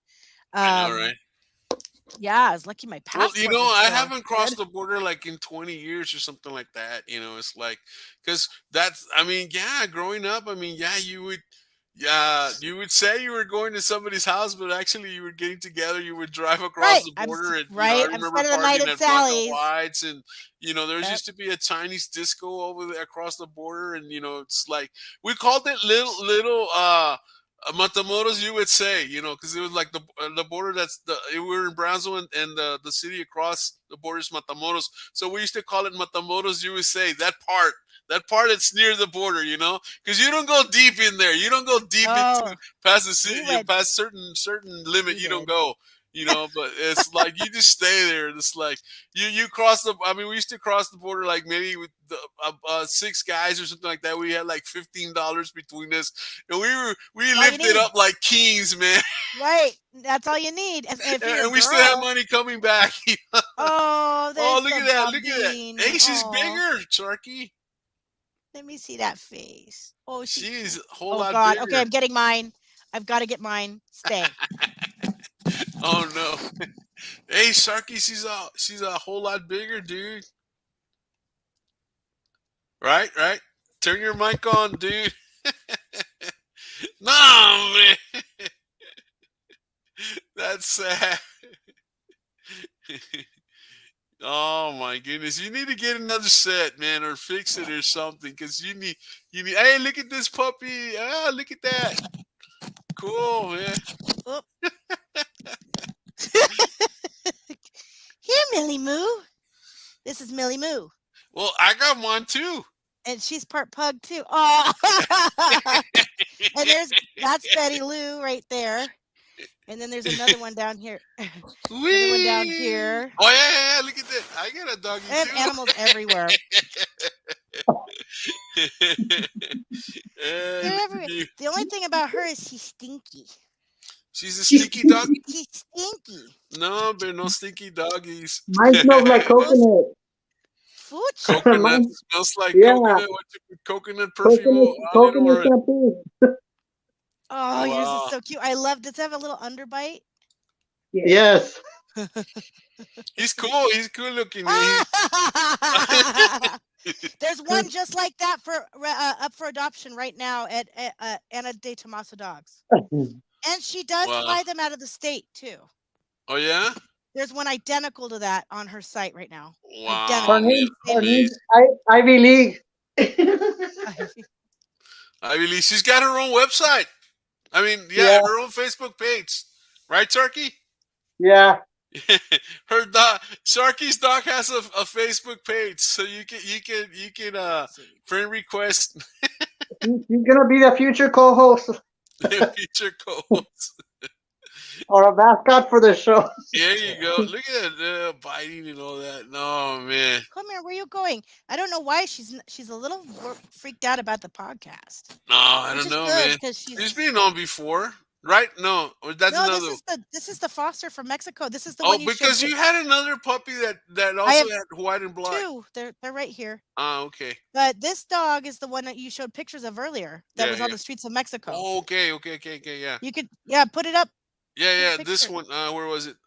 I know, right? um, yeah, I was lucky my Well, passport was I still haven't good. crossed the border like in 20 years or something like that. It's like, because that's, I mean, yeah, growing up, I mean, yeah, you would say you were going to somebody's house, but actually you were getting together. You would drive across Right, the border, and I right. I'm remember spending the night partying at at Black and Sally's. Whites, and there Yep. used to be a Chinese disco over there across the border, and it's like we called it little Matamoros, you would say, because it was like the border we were in Brownsville, and the city across the border is Matamoros. So we used to call it Matamoros, USA. That part that's near the border, because you don't go deep in there. You don't go deep into Oh, past the city. we You went. past certain limit. We You don't did. go. But it's like you just stay there. It's like you cross the. I mean, we used to cross the border like maybe with six guys or something like that. We had like $15 between us, and we All you lived it need. up like kings, man. Right. That's all you need. If you're a And we still have girl. money coming back. Oh, Oh, there's look the at that! Look at that! bambine. Hey, she's Oh, bigger, Sharky. let me see that face. Oh, she's She's so. a whole Oh lot God. Okay, bigger. I'm getting mine. I've got to get mine. Stay. Oh no! Hey, Sharky, she's a whole lot bigger, dude. Right, right. Turn your mic on, dude. No, man, that's sad. Oh my goodness, you need to get another set, man, or fix it or something, because you need. Hey, look at this puppy. Ah, look at that. Cool, man. Oh. Here, Millie Moo. This is Millie Moo. Well, I got one too. And she's part pug too. Oh, and that's Betty Lou right there. And then there's another one down here. Another one down Wee! here. Oh yeah, look at that. I got a doggy I have too. animals everywhere. Hey, They're look at everywhere. you. The only thing about her is she's stinky. She's a stinky doggy. She's stinky. No, but no stinky doggies. Mine smells like coconut. Fuchi. Coconut Mine, smells like yeah, coconut. What you put coconut perfume coconut, on it, coconut or shampoo. Oh, yours is wow? so cute. I love. Does it have a little underbite? Yes. He's cool. He's cool looking, man. There's one just like that for up for adoption right now at Anna de Tomaso Dogs, and she does Wow. fly them out of the state too. Oh yeah. There's one identical to that on her site right now. Her Wow, Identical. man, name, Same. her name's amazing. Ivy League. I believe she's got her own website. I mean, yeah, Yeah, her own Facebook page, right, Turkey? yeah. Her dog, Sharky's dog has a Facebook page, so you can friend request She's gonna be the future co-host feature co-host. or a mascot for the show. There you go. Look at that biting and all that. No man. Come here. Where are you going? I don't know why she's a little freaked out about the podcast, No, I which don't is know, good man. because She's she's been on before, right? No, or that's no. another. This is the foster from Mexico. This is the Oh, one you showed. because you had another puppy that I also have had white and black. two. They're right here. Ah, okay. But this dog is the one that you showed pictures of earlier that Yeah, was on yeah. the streets of Mexico. Okay, yeah. You could put it up. Yeah, Put a yeah. This picture. one, where was it?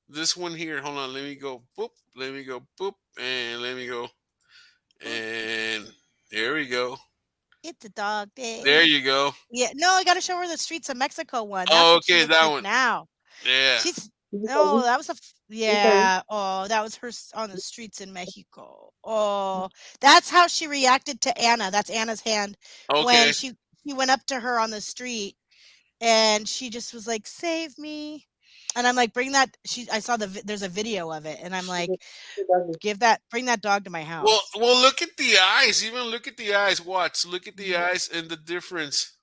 This one here. Hold on. Let me go. Boop. Let me go. Boop. And let me go. And there we go. It's a dog There day. you go. Yeah, no, I got to show her the streets of Mexico one. That's Oh, what she okay, looks that like one. now. Yeah. She's oh, that was yeah. Oh, that was her on the streets in Mexico. Oh, that's how she reacted to Anna. That's Anna's hand when Okay. she went up to her on the street and she just was like, "Save me." And I'm like, "Bring that." I saw there's a video of it, and I'm like, bring that dog to my Well, house. well, look at the eyes. Even look at the eyes. Watch. Look at the eyes and the difference.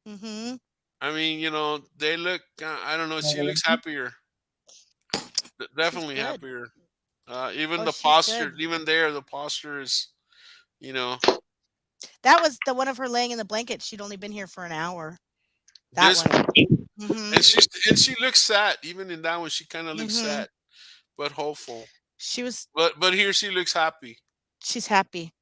Mm-hmm. I mean, they look. I don't know. She looks happier. She's Definitely good. happier. Even Oh, the she's posture. good. Even there, the posture is. You know. That was the one of her laying in the blanket. She'd only been here for an hour. That This one. and Mm-hmm. she looks sad. Even in that one, she kind of looks Mm-hmm. sad, but hopeful. She was. But here she looks happy. She's happy,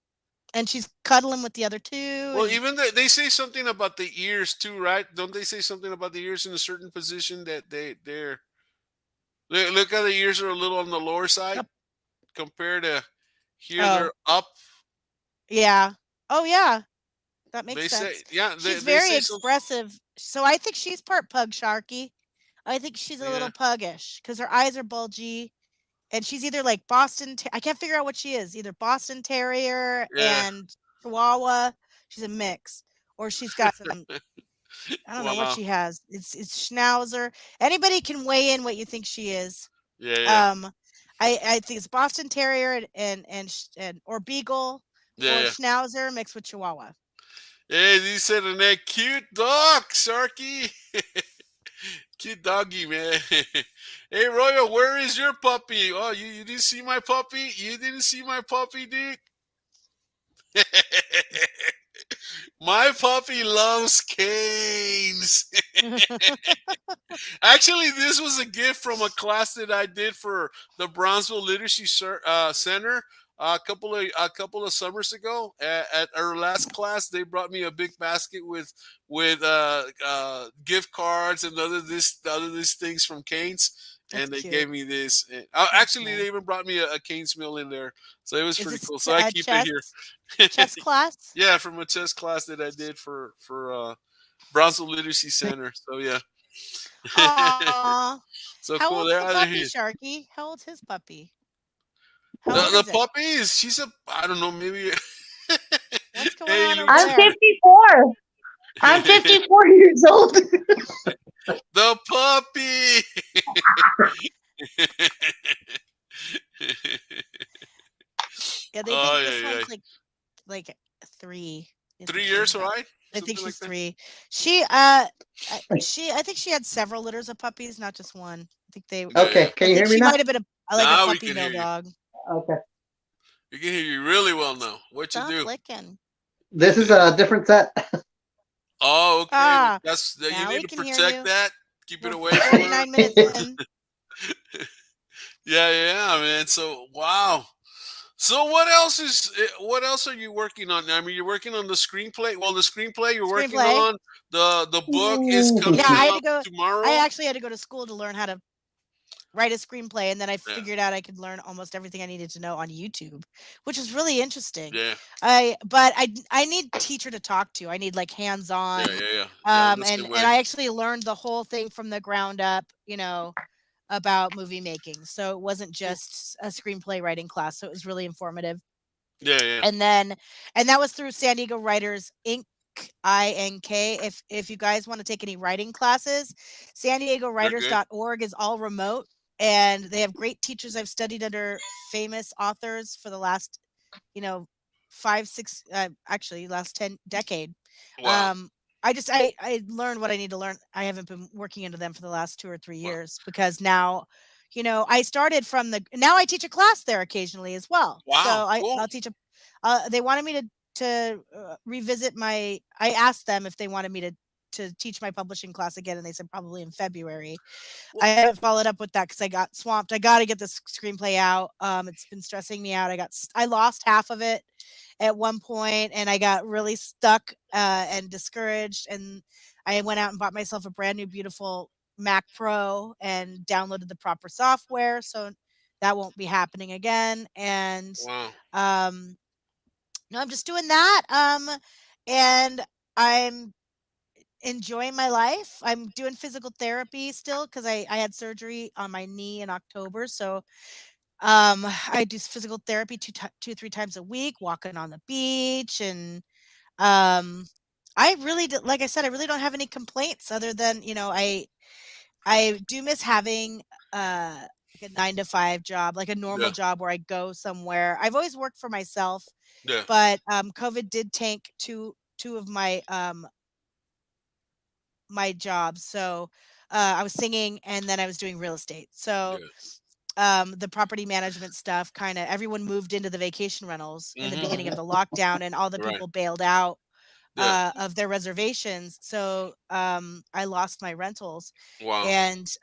and she's cuddling with the other two. Well, And even they say something about the ears too, right? Don't they say something about the ears in a certain position that they're look how the ears are a little on the lower side Yep. compared to here Oh, they're up. yeah. Oh, yeah. That makes They say sense. yeah, She's they very say something. expressive. So I think she's part pug, Sharky. I think she's a Yeah, little puggish because her eyes are bulgy, and she's either like I can't figure out what she is. Either Boston Terrier yeah. and Chihuahua. She's a mix, or she's got some. I don't know what Wow. she has. It's Schnauzer. Anybody can weigh in what you think she is. Yeah, yeah, Um, I think it's Boston Terrier and or Beagle or yeah. Schnauzer mixed with Chihuahua. Hey, you said a name, cute dog, Sharky. Cute doggy, man. Hey, Royal, where is your puppy? Oh, you didn't see my puppy? You didn't see my puppy, dude? My puppy loves canes. Actually, this was a gift from a class that I did for the Bronzeville Literacy Center a couple of summers ago. At our last class, they brought me a big basket with gift cards and other these things from Canes, That's and they cute. gave me this. That's Actually, nice. they even brought me a Canes meal in there, so it was Is pretty this cool. So I a keep it here. chess class? Yeah, from a chess class that I did for Brownsville Literacy Center. So yeah. Aw. So How cool. old's They're the out of puppy, here. Sharky? How old's his puppy? The How old the is it? puppy is I don't know, maybe. What's going Hey, on you over look I'm there? 54. I'm 54 years old. the puppy. Yeah, they Oh think this yeah, yeah. one's like 3. I think 3 years, she's right? I think Something like she's that. 3. I think she had several litters of puppies, not just one. Yeah, yeah. Okay, can I you think hear me she now? might have been like a Now we puppy can mill hear you. dog. Okay. We can hear you really well now. What you Stop do? licking. This is a different set. Oh, okay. Well, Ah, you now need we to can hear protect you. that. Keep it We're away from her. 49 minutes in. Yeah, yeah, man. So wow. So what else are you working on? I mean, you're working on the screenplay. Well, the screenplay you're working Screenplay. on. The book is Yeah, coming I had out to go. I tomorrow. actually had to go to school to learn how to write a screenplay, and then I Yeah. figured out I could learn almost everything I needed to know on YouTube, which is really interesting. Yeah. I need teacher to talk to. I need like Yeah. hands-on, Yeah. Yeah. Yeah. I'm the same and way. I actually learned the whole thing from the ground up, about movie making. So it wasn't just a screenplay writing class. So it was really informative. Yeah. Yeah. And then and that was through San Diego Writers Inc. INK. If you guys want to take any writing classes, san diego Very good. writers.org is all remote, and they have great teachers. I've studied under famous authors for the last, you know, 5, 6, actually last 10 decade. Wow. Um, I learned what I need to learn. I haven't been working into them for the last 2 or 3 Wow. years because now, I started from now I teach a class there occasionally as well. So Wow. Cool. I'll teach they wanted me to revisit I asked them if they wanted me to teach my publishing class again, and they said probably in February. Well, I haven't followed up with that because I got swamped. I got to get this screenplay out. It's been stressing me out. I lost half of it at one point, and I got really stuck and discouraged. And I went out and bought myself a brand new, beautiful Mac Pro and downloaded the proper software. So that won't be happening again. And wow. um, no, I'm just doing that. And I'm enjoying my life. I'm doing physical therapy still because I had surgery on my knee in October. So I do physical therapy 3 times a week, walking on the beach, and um, I really like I said, I really don't have any complaints other than I do miss having like a 9 to 5 job, like a normal Yeah. job where I go somewhere. I've always worked for myself, Yeah. but COVID did tank two of my jobs. So I was singing and then I was doing real estate. So Yeah. the property management stuff, kind of everyone moved into the vacation rentals in the beginning of Mm-hmm. the lockdown, and all the Right. people bailed out Yeah. of their reservations. So I lost my rentals, Wow. and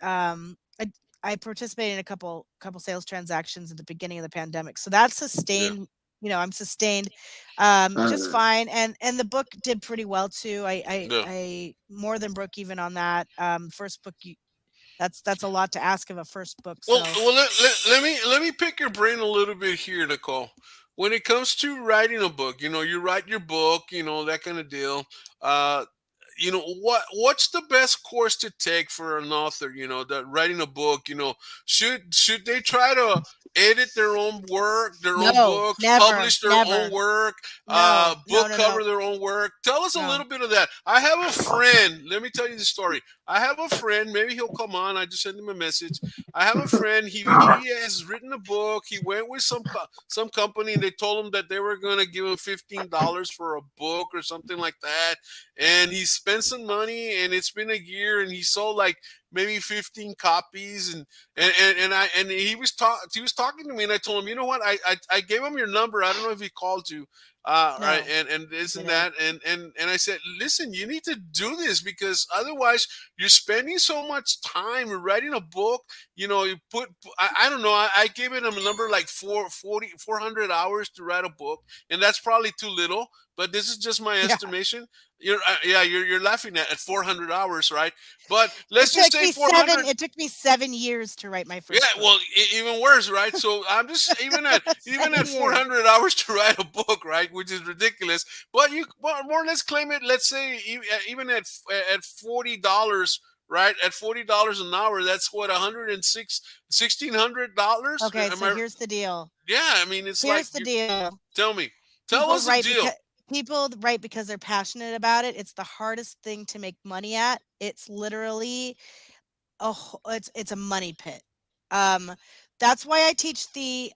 I participated in a couple sales transactions at the beginning of the pandemic. So that Yeah. sustained. I'm sustained just Uh, fine, and the book did pretty well too. Yeah. I more than broke even on that first book. That's a lot to ask of a first book. Well, So let me pick your brain a little bit here, Nicole. When it comes to writing a book, you write your book, that kind of deal. Uh, what's the best course to take for an author? That writing a book. Should they try to edit their own work, their own no, books, never, publish their own never, work, no, no, book no, no, cover their own work? Tell us a no. little bit of that. I have a friend. Let me tell you the story. I have a friend. Maybe he'll come on. I just sent him a message. I have a friend. He has written a book. He went with some company, and they told him that they were going to give him $15 for a book or something like that. And he spent some money, and it's been a year, and he sold like maybe 15 copies, and he was talking to me, and I told him, you know what, I gave him your number. I don't know if he called you, right, No, and I this and didn't. that, and I said, listen, you need to do this because otherwise you're spending so much time writing a book. You put, I don't know, I gave it a number like 400 hours to write a book, and that's probably too little, but this is just my Yeah. estimation. You're laughing at 400 hours, right? But let's just say 400. It took me 7 years to write my Yeah, first book. well, even worse, right? So I'm just even at 7 years. 400 hours to write a book, right? Which is ridiculous. But more or less claim it. Let's say even at $40, right? At $40 an hour, that's what, 106 $1,600. Okay, Am so I? here's the deal. Yeah, I mean, it's like Here's the deal. tell me, tell People us the write deal. because people write because they're passionate about it. It's the hardest thing to make money at. It's literally it's a money pit. Um, that's why I teach the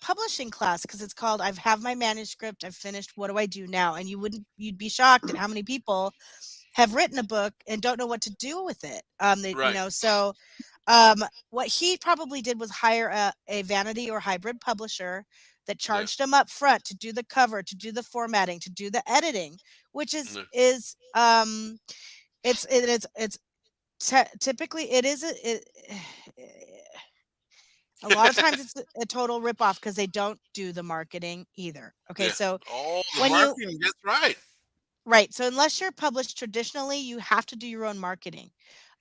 publishing class, because it's called "I have my manuscript. I've finished. What do I do now?" And you'd be shocked at how many people have written a book and don't know what to do with it. Right. So what he probably did was hire a vanity or hybrid publisher that Yeah. charged him up front to do the cover, to do the formatting, to do the editing, which Yeah. it's typically it is a lot of times it's a total ripoff because they don't do the marketing either. Okay, Yeah. so Oh, the when you marketing. That's right. right, so unless you're published traditionally, you have to do your own marketing.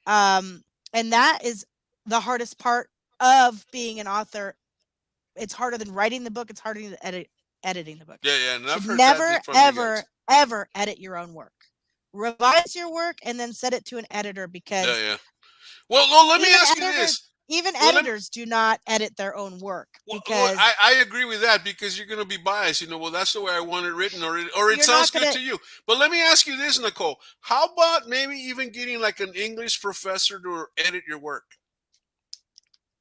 Um, and that is the hardest part of being an author. It's harder than writing the book. It's harder than editing the book. Yeah, yeah, and Should I've heard that never, from you ever, guys. ever edit your own work. Revise your work and then send it to an editor, Yeah, because yeah. Well, let me even ask you editors this. even Well, let me, editors do not edit their own work, well, because I agree with that because you're going to be biased. Well, that's the way I want it written, or it you're sounds not good gonna. to you. But let me ask you this, Nicole. How about maybe even getting like an English professor to edit your work?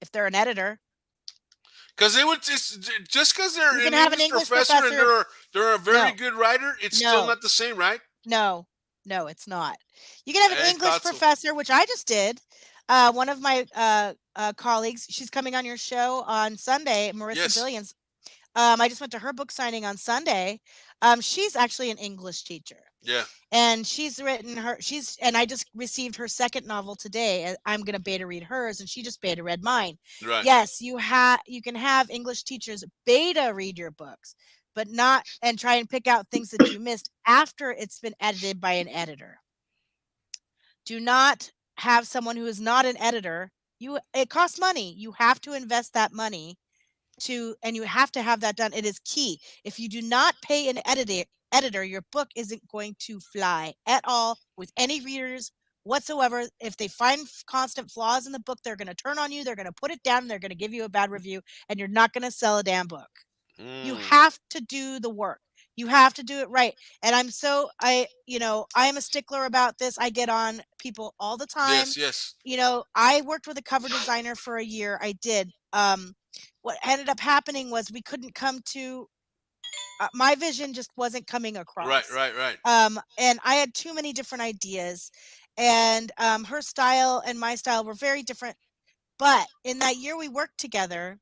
If they're an editor, Because it would just because they're you can an have an English English professor and professor. they're a very No, good writer, it's still no, not the same, right? no, no, it's not. You can have an I English thought so. professor, which I just did. One of my colleagues, she's coming on your show on Sunday, Marissa Yes. Billions. I just went to her book signing on Sunday. She's actually an English teacher. Yeah. And I just received her second novel today, and I'm going to beta read hers, and she just beta read mine. Right. Yes, you can have English teachers beta read your books, but not and try and pick out things that you missed after it's been edited by an editor. Do not have someone who is not an editor. It costs money. You have to invest that money and you have to have that done. It is key. If you do not pay an editor, your book isn't going to fly at all with any readers whatsoever. If they find constant flaws in the book, they're going to turn on you. They're going to put it down. And they're going to give you a bad review, and you're not going to sell a damn book. You Mm. have to do the work. You have to do it right. And I am a stickler about this. I get on people all the time. Yes, yes. I worked with a cover designer for a year. I did. What ended up happening was we couldn't come to my vision just wasn't coming Right, across. right, right. And I had too many different ideas, and her style and my style were very different. But in that year we worked together,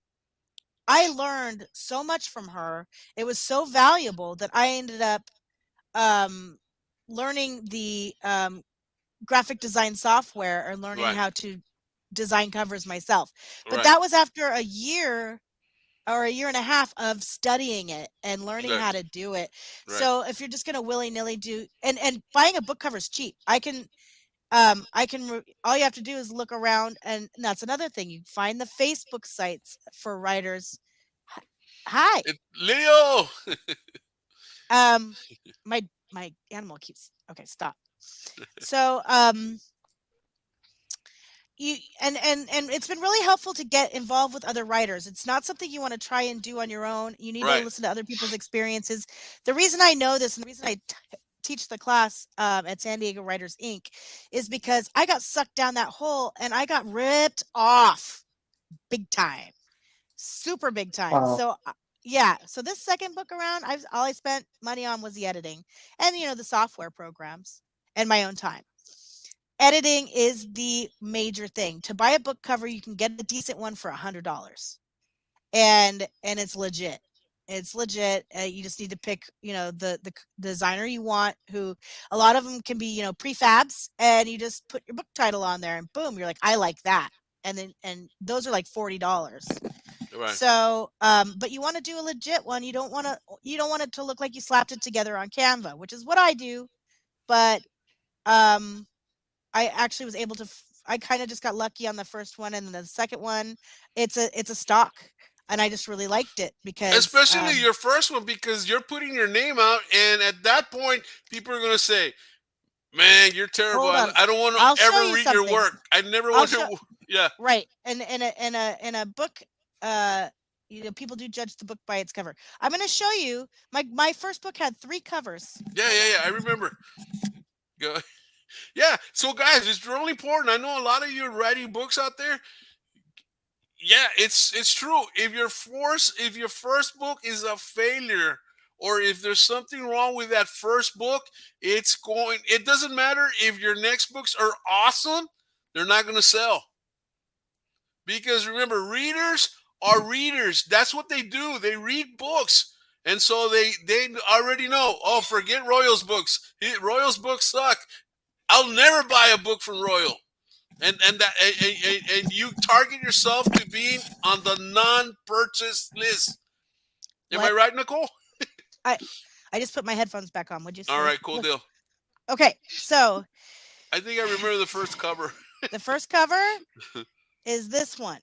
I learned so much from her. It was so valuable that I ended up learning the graphic design software, or learning Right, how to design covers myself. But right, that was after a year or a year and a half of studying it and learning right, how to do it. right. So if you're just going to willy-nilly do, and buying a book cover is cheap. All you have to do is look around, and that's another thing. You find the Facebook sites for writers. Hi. Leo. Um, my animal keeps, okay, stop. So, and it's been really helpful to get involved with other writers. It's not something you want to try and do on your own. You need to Right. listen to other people's experiences. The reason I know this, and the reason I teach the class at San Diego Writers Inc. is because I got sucked down that hole and I got ripped off big time, super big time. Wow. So yeah, so this second book around, all I spent money on was the editing and the software programs and my own time. Editing is the major thing. To buy a book cover, you can get a decent one for $100, and it's legit. It's legit. You just need to pick, the designer you want. Who a lot of them can be, prefabs, and you just put your book title on there, and boom, you're like, I like that, and those are like $40. Right. So, but you want to do a legit one. You don't want it to look like you slapped it together on Canva, which is what I do. But I actually was able to. I kind of just got lucky on the first one, and then the second one, it's a stock, and I just really liked it because Especially your first one because you're putting your name out, and at that point, people are going to say, "Man, you're terrible. hold on, I don't want I'll to show ever you read your something. work. I never I'll want show to." Yeah. right, and in a book, people do judge the book by its cover. I'm going to show you my first book had 3 covers. Yeah, yeah, yeah. I remember. Go. Yeah. So, guys, it's really important. I know a lot of you are writing books out there. Yeah, it's true. If your first book is a failure, or if there's something wrong with that first book, it doesn't matter if your next books are awesome, they're not going to sell. Because remember, readers are readers. That's what they do. They read books. And so they already know, oh, forget Royal's books. Royal's books suck. I'll never buy a book from Royal. And you target yourself to being on the non-purchase list. Am I What? right, Nicole? I I just put my headphones back on. Would you All look? right, cool deal. Okay, so I think I remember the first cover. the first cover is this one.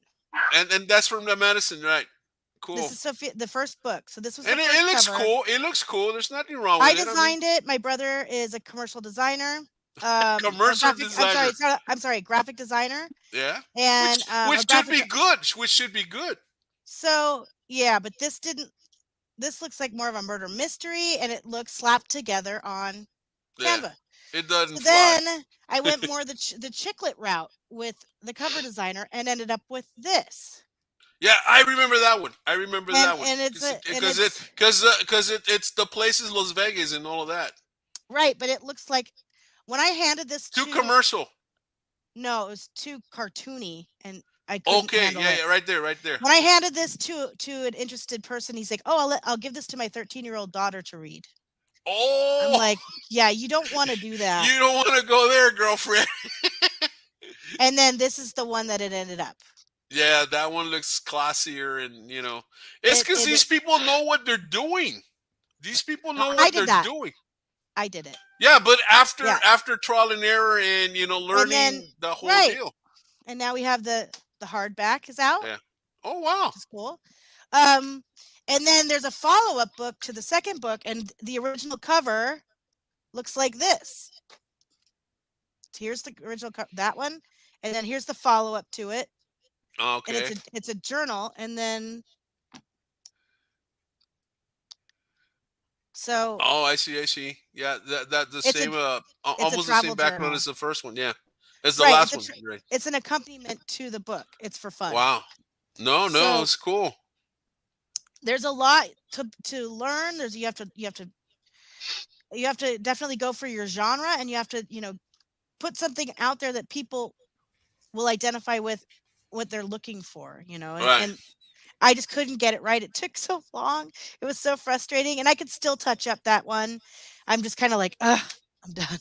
And that's from the Madison, right? This Cool. is Sophia, the first book. So this was the And first it looks cover. cool. It looks cool. There's nothing wrong I with it. I mean, designed it. My brother is a commercial designer, or commercial graphic. I'm sorry, designer. I'm sorry, graphic designer, Yeah. and a Which should graphic. be good. Which should be good. So yeah, but this didn't. This looks like more of a murder mystery, and it looks slapped together on Yeah. Canva. It So doesn't fly. then I went more the chiclet route with the cover designer, and ended up with this. Yeah, I remember that one. I remember And that one and it's a and it's because it's the places Las Vegas and all of that. right, but it looks like when I handed this Too to commercial. no, it was too cartoony, and I couldn't Okay, handle yeah, it. yeah, right there, right there. When I handed this to an interested person, he's like, "Oh, I'll give this to my 13-year-old daughter to read." I'm Oh, like, "Yeah, you don't want to do that." you don't want to go there, girlfriend. And then this is the one that it ended up. Yeah, that one looks classier, and it's because It these people know what they're doing. These people know I what did they're that. doing. I did it. Yeah, but after Yeah. after trial and error and And then learning the whole right. deal. And now we have the hardback is out, Yeah. Oh wow. which is cool. Um and then there's a follow-up book to the second book, and the original cover looks like this. Here's the original that one, and then here's the follow-up to it, and Okay. it's a journal, and then so Oh, I see. I see. Yeah, that the it's a same it's a almost the same travel background journal. as the first one. Yeah, as the Right, last one. Right. it's an accompaniment to the book. It's for fun. Wow. No, no, So it's cool. there's a lot to learn. There's you have to definitely go for your genre, and you have to, put something out there that people will identify with what they're looking for, and Right. I just couldn't get it right. It took so long. It was so frustrating, and I could still touch up that one. I'm just kind of like, ugh, I'm done.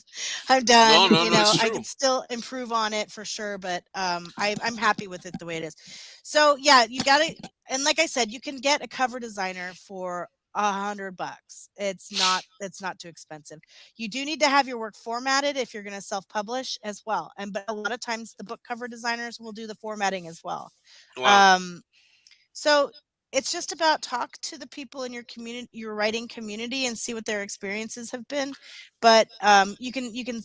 I'm No, done. no, no. It's I true. could still improve on it for sure, but I'm happy with it the way it is. So yeah, you got to, and like I said, you can get a cover designer for $100. It's not too expensive. You do need to have your work formatted if you're going to self-publish as well. But a lot of times the book cover designers will do the formatting as well. Wow. Um, so it's just about talk to the people in your community, your writing community, and see what their experiences have been. But you can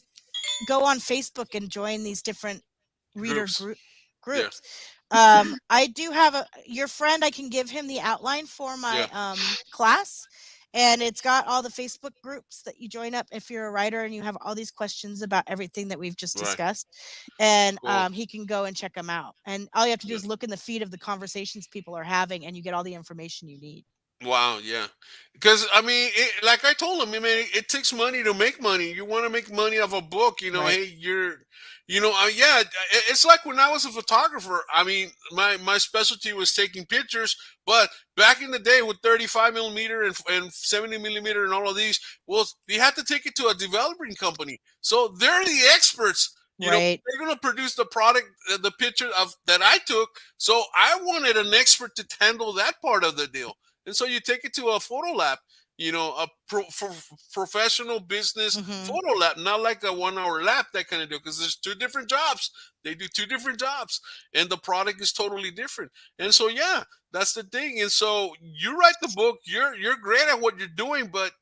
go on Facebook and join these different reader Groups. Yeah. groups. I do have your friend. I can give him the outline for Yeah. my class, and it's got all the Facebook groups that you join up if you're a writer and you have all these questions about everything that we've just Right. discussed. And Cool. he can go and check them out. And all you have to do Yeah. is look in the feed of the conversations people are having, and you get all the information you need. Wow, yeah. Because I mean, like I told him, I mean, it takes money to make money. You want to make money off a book, Right. hey, yeah. It's like when I was a photographer. I mean, my specialty was taking pictures, but back in the day with 35 millimeter and 70 millimeter and all of these, well, you had to take it to a developing company. So they're the experts. Right. They're going to produce the product, the picture of that I took. So I wanted an expert to handle that part of the deal. And so you take it to a photo lab, a professional business Hmm. photo lab, not like a 1 hour lab, that kind of deal, because there's two different jobs. They do two different jobs, and the product is totally different. And so, yeah, that's the thing. And so you write the book, you're great at what you're doing, but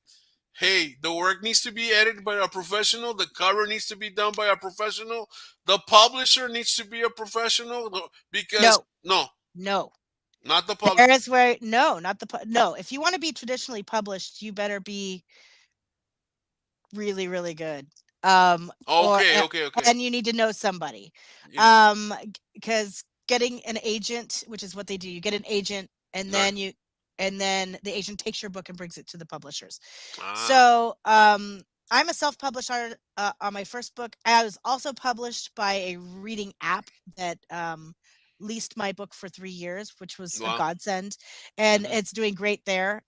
hey, the work needs to be edited by a professional. The cover needs to be done by a professional. The publisher needs to be a professional, because No, no, no. not the publisher. There is where no, not the no. If you want to be traditionally published, you better be really, really good. Okay, okay, okay. And you need to know somebody. You- Because getting an agent, which is what they do, you get an agent, and right. then the agent takes your book and brings it to the publishers. Ah, So I'm a self-published artist on my first book. I was also published by a reading app that leased my book for 3 years, which was a wow. godsend, and Hmm. it's doing great there.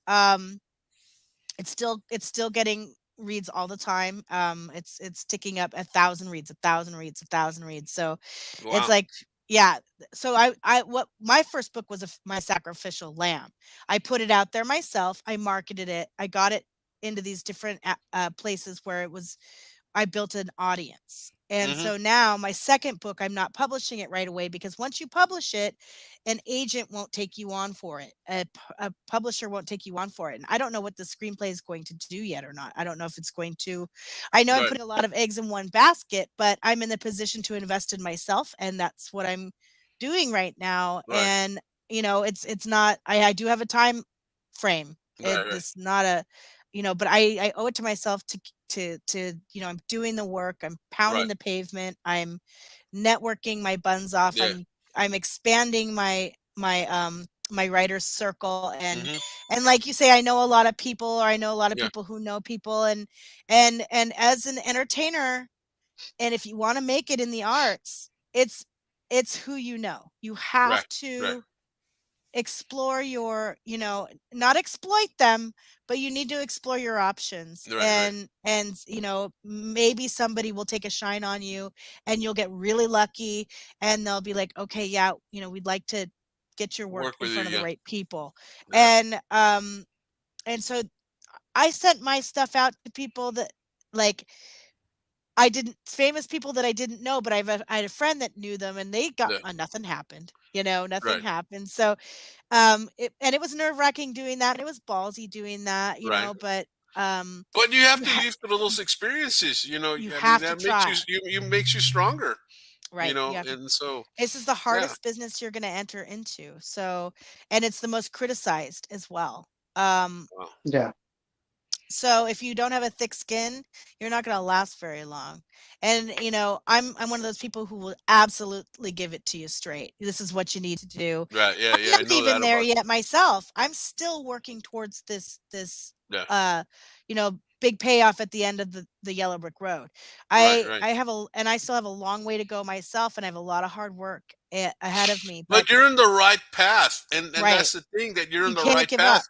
It's still getting reads all the time. It's ticking up 1,000 reads, 1,000 reads, 1,000 reads. So it's Wow. like, yeah. So I what my first book was my sacrificial lamb. I put it out there myself. I marketed it. I got it into these different places where I built an audience. And Mm-hmm. so now my second book, I'm not publishing it right away because once you publish it, an agent won't take you on for it. A publisher won't take you on for it. And I don't know what the screenplay is going to do yet or not. I don't know if it's going to. I know I'm Right. putting a lot of eggs in one basket, but I'm in the position to invest in myself, and that's what I'm doing right now. Right. And it's not. I do have a time frame. Right. Right. This not a, but I owe it to myself I'm doing the work, I'm Right. pounding the pavement, I'm networking my buns off, Yeah. I'm expanding my writer's circle, Mm-hmm. and like you say, I know a lot of people, or I know a lot of Yeah. people who know people, and as an entertainer, and if you want to make it in the arts, it's who you know. You Right. have Right. to explore your, not exploit them, but you need to explore your options, Right. Right. and maybe somebody will take a shine on you, and you'll get really lucky, and they'll be like, okay, yeah, we'd like to get your work Work in with you. front of the Yeah. right people. Yeah. And so I sent my stuff out to people that, like, I didn't famous people that I didn't know, but I had a friend that knew them, and they got Yeah. nothing happened. Nothing Right. happened. So it was nerve-wracking doing that, and it was ballsy doing that, Right. but But you have you to ha- live through those experiences. you I mean, have to that makes try. you makes you stronger. Right. You have to. And so This is the yeah. hardest business you're going to enter into. So, and it's the most criticized as well. Um Wow. Yeah. So if you don't have a thick skin, you're not going to last very long. And I'm one of those people who will absolutely give it to you straight. This is what you need to do. Right. Yeah. I'm Yeah. I not know even that there about yet myself. I'm still working towards this you. Yeah. big payoff at the end of the yellow brick road. Right. I Right. I have a and I still have a long way to go myself, and I have a lot of hard work ahead of me, but But you're in the right path, and right, that's the thing, that you're in you the can't right give path, up.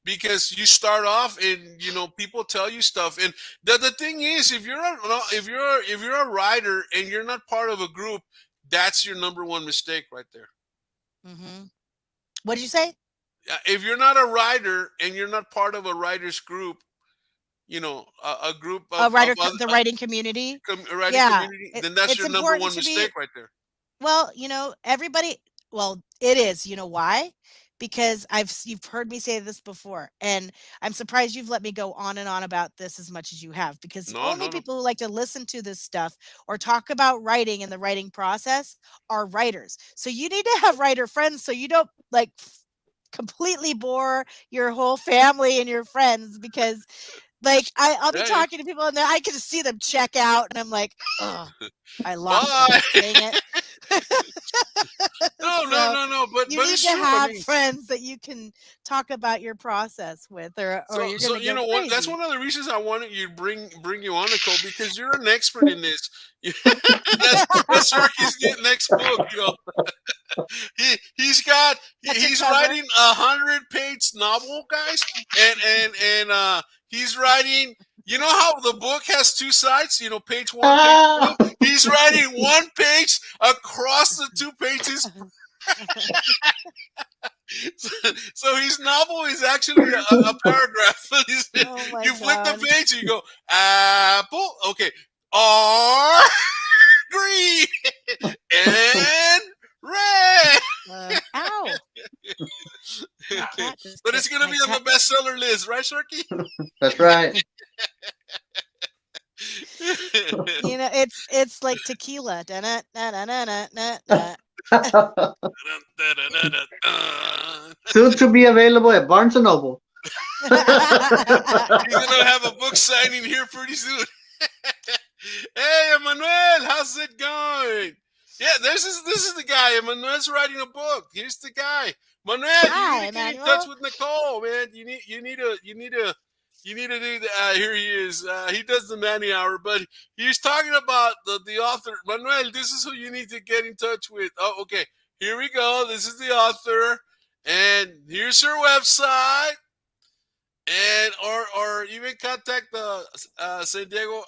because you start off, and people tell you stuff, and the thing is, if you're a writer and you're not part of a group, that's your number one mistake right there. Mhm. What did you say? If you're not a writer and you're not part of a writers group, a group of other The writing community. a writing Yeah, community, then that's it's your number important one to be. mistake right there. Well, everybody. Well, it is. You know why? Because you've heard me say this before, and I'm surprised you've let me go on and on about this as much as you have. Because the No, only no, no. people who like to listen to this stuff or talk about writing and the writing process are writers. So you need to have writer friends, so you don't like completely bore your whole family and your friends, because like I'll be Yeah, yeah. talking to people, and then I can just see them check out, and I'm like, oh, I lost them. Bye. Dang it. No, no, So no, no. you But need it's to true. I have mean, friends that you can talk about your process with, or you're so gonna you go know what? That's crazy. one of the reasons I wanted you to bring you on, Nicole, because you're an expert in this. That's Turkey's next book. That's your He's cover. writing 100-page novel, guys, and he's writing. You know how the book has two sides? Page one, page two. He's writing one page across the two pages. So his novel is actually a paragraph. Oh my You flip the god. page and you go, apple, okay, R, green, and red. Ow! My cat just But it's kicked going to my be on cat. the bestseller list, right, Sharky? That's right. It's like tequila. Da-na-na-na-na-na-na. Soon to be available at Barnes and Noble. He's going to have a book signing here pretty soon. Hey, Emmanuel, how's it going? Yeah, this is the guy. Emmanuel's writing a book. Here's the guy. Manuel, you need Hi, to get in touch Emmanuel. with Nicole, man. You need to do that. Here he is. He does the Manny Hour, but he's talking about the author. Manuel, this is who you need to get in touch with. Oh, okay. Here we go. This is the author, and here's her website, and or even contact the San Diego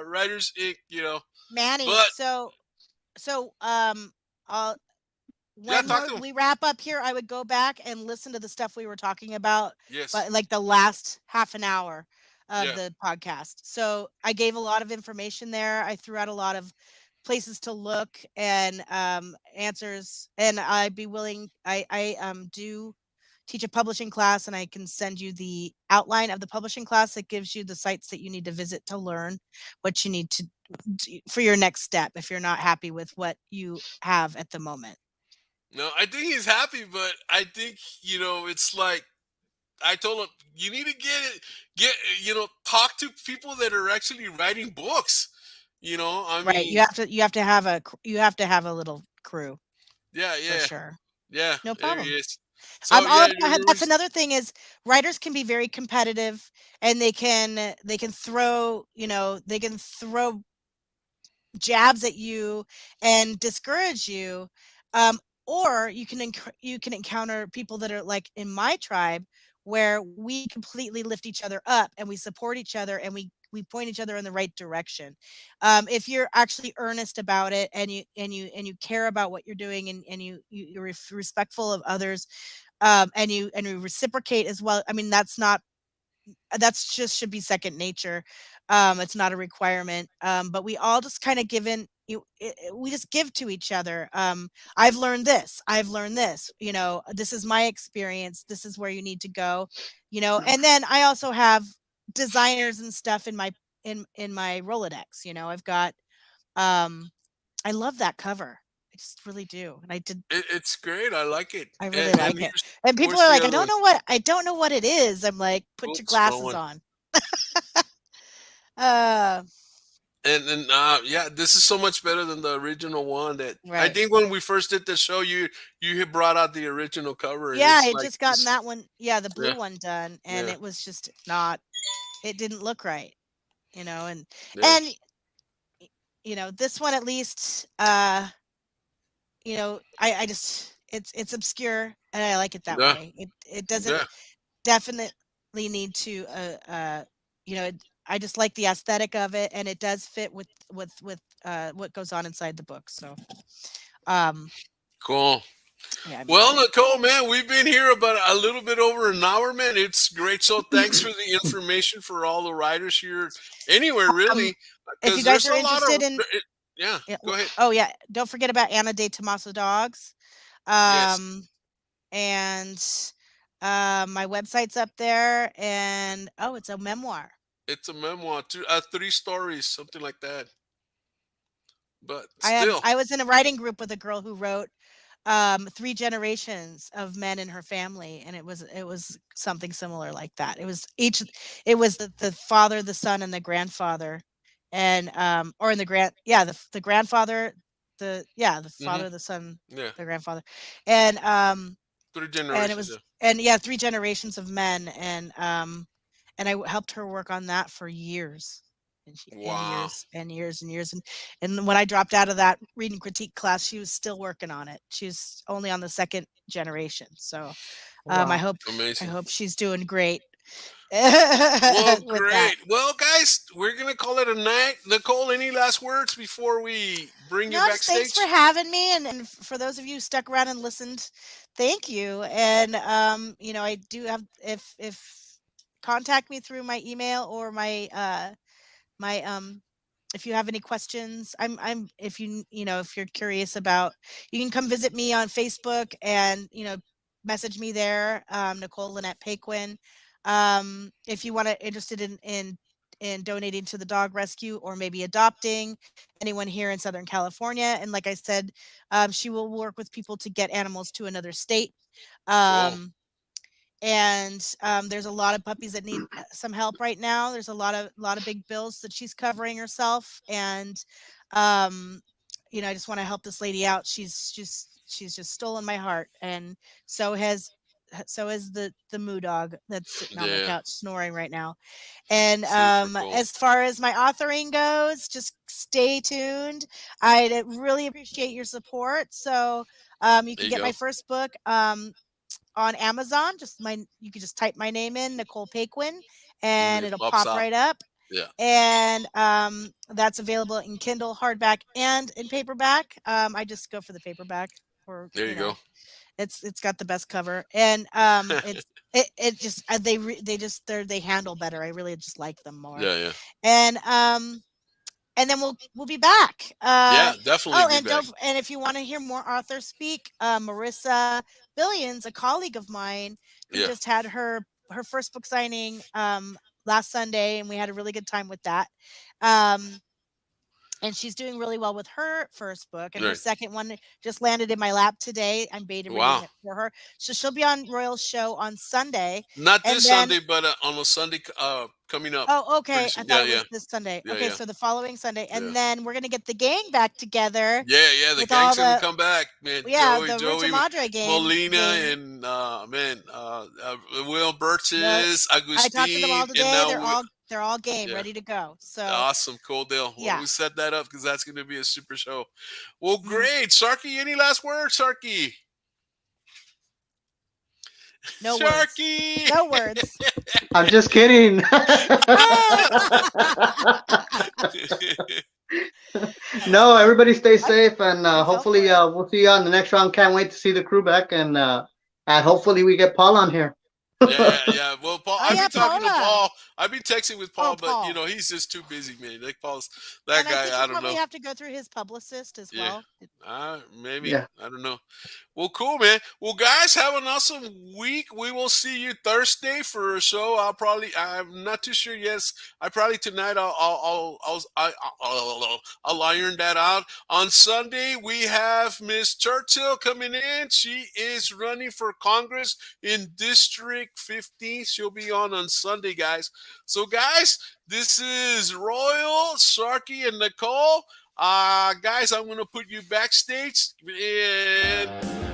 Writers Inc. Manny. But Uh, yeah, when talk to him. we wrap up here, I would go back and listen to the stuff we were talking about, Yes. but like the last half an hour. of Yeah. the podcast. So I gave a lot of information there. I threw out a lot of places to look and answers, and I'd be willing. I do teach a publishing class, and I can send you the outline of the publishing class that gives you the sites that you need to visit to learn what you need to for your next step if you're not happy with what you have at the moment. No, I think he's happy, but I think it's like I told him you need to get talk to people that are actually writing books. I Right. mean, You have to have a little crew yeah, for yeah, sure. yeah. No There he problem. is. So I'm all yeah, about that's another thing is writers can be very competitive and they can throw, they can throw jabs at you and discourage you, um, or you can encounter people that are like in my tribe where we completely lift each other up and we support each other and we point each other in the right direction. If you're actually earnest about it and you care about what you're doing and you're respectful of others, and you reciprocate as well. I mean, that's just should be second nature. It's not a requirement. But we all just kind of give in. We just give to each other. I've learned this. I've learned this. This is my experience. This is where you need to go. And then I also have designers and stuff in my Rolodex. I've got. Um, I love that cover. I just really do. And it's great. I like it. I really And like it. And people where's are the like, other one? I don't know what it is. I'm like, put your Oops, wrong glasses one. on. Uh, And yeah, this is so much better than the original one. That I right. think when we first did the show, you had brought out the original cover, and Yeah, I it's had like just gotten this. that one, yeah, the blue Yeah, one done, and yeah, it was just not it didn't look right, and yeah, and this one at least, I just it's obscure and I like it that yeah, way. It doesn't yeah. definitely need to I just like the aesthetic of it, and it does fit with what goes on inside the book. So, um Cool. yeah, I'm Well, excited. Nicole, man, we've been here about a little bit over an hour, man. It's great. So thanks for the information for all the writers here, anywhere Um really, if you because guys there's are a lot of. interested in Yeah, Yeah, go ahead. oh, yeah, don't forget about Anna de Tomaso dogs, Yes, um, and, my website's up there, and oh, it's a memoir. it's a memoir, three stories, something like that. But still, I was in a writing group with a girl who wrote, 3 generations of men in her family, and it was something similar like that. It was the father, the son, and the grandfather, and, or in the grand yeah, the grandfather, the hmm father, the son, yeah, the grandfather, and, three and it generations. was Yeah. and yeah, 3 generations of men, and I helped her work on that for years, and Wow, years and years and years, and when I dropped out of that reading critique class, she was still working on it. She's only on the 2nd generation, so, Wow. I amazing. hope she's doing great Well, with that. great. Well, guys, we're gonna call it a night. Nicole, any last words before we bring you No, just thanks for backstage? having me, and for those of you who stuck around and listened, thank you. And I do have if contact me through my email or my if you have any questions. I'm if if you're curious about, you can come visit me on Facebook and message me there, Nicole Lynette Paquin. If you want to interested in donating to the dog rescue or maybe adopting anyone here in Southern California. And like I said, she will work with people to get animals to another state. Cool. And there's a lot of puppies that need some help right now. There's a lot of big bills that she's covering herself, and um, I just want to help this lady out. She's just stolen my heart, and so has the moo dog that's sitting on the Yeah, couch snoring right now. And super cool. as far as my authoring goes, just stay tuned. I'd really appreciate your support. So you There can you get my go. first book on Amazon. You can just type my name in, Nicole Paquin, And and it it'll pops pop out. right up. Yeah, And that's available in Kindle, hardback, and in paperback. I just go for the paperback, or there you go. It's got the best cover, and it just they handle better. I really just like them more, Yeah, yeah, and and then we'll be back. yeah. Definitely Oh, be and back. and if you want to hear more authors speak, Marissa Billions, a colleague of mine, who Yeah, just had her first book signing last Sunday, and we had a really good time with that. Um, and she's doing really well with her first book, and her right. second one just landed in my lap today. I'm beta reading Wow. it for her, so she'll be on Royal's show on Sunday, Not and this then Sunday, but on a Sunday coming up oh, pretty okay. I soon. thought Yeah, it yeah, was this Sunday. yeah, Okay, yeah, so the following Sunday, yeah. and then we're gonna get the gang back together Yeah, yeah, the with all gang's gonna the come back, man. yeah, the Ruta Madre Molina, gang. and man, Will The Burtis, I talked to them Agustin, all and today. now They're all game, yeah, ready to go. So awesome, cool deal. Well, yeah, we set that up because that's gonna be a super show. Well, mhm. great, Sarky. Any last words, Sarky? No words. Sharky. No words. I'm just kidding. No, everybody stay safe, and I fell for hopefully it. we'll see you on the next round. Can't wait to see the crew back, and hopefully we get Paul on here. Yeah, yeah, yeah. Well, Paul, Oh I've yeah, been talking to Paula. Paul. I've been texting with Oh, Paul, but Paul. he's just too busy, man. Like Paul's that And I guy. think I you don't probably know. have to go through his publicist as Yeah, well. maybe. Yeah. I don't know. Well, cool, man. Well, guys, have an awesome week. We will see you Thursday for a show. I'm not too sure. Yes, I probably tonight. I'll iron that out. On Sunday, we have Miss Churchill coming in. She is running for Congress in District 15. She'll be on Sunday, guys. So, guys, this is Royal, Sharky, and Nicole. Guys, I'm going to put you backstage and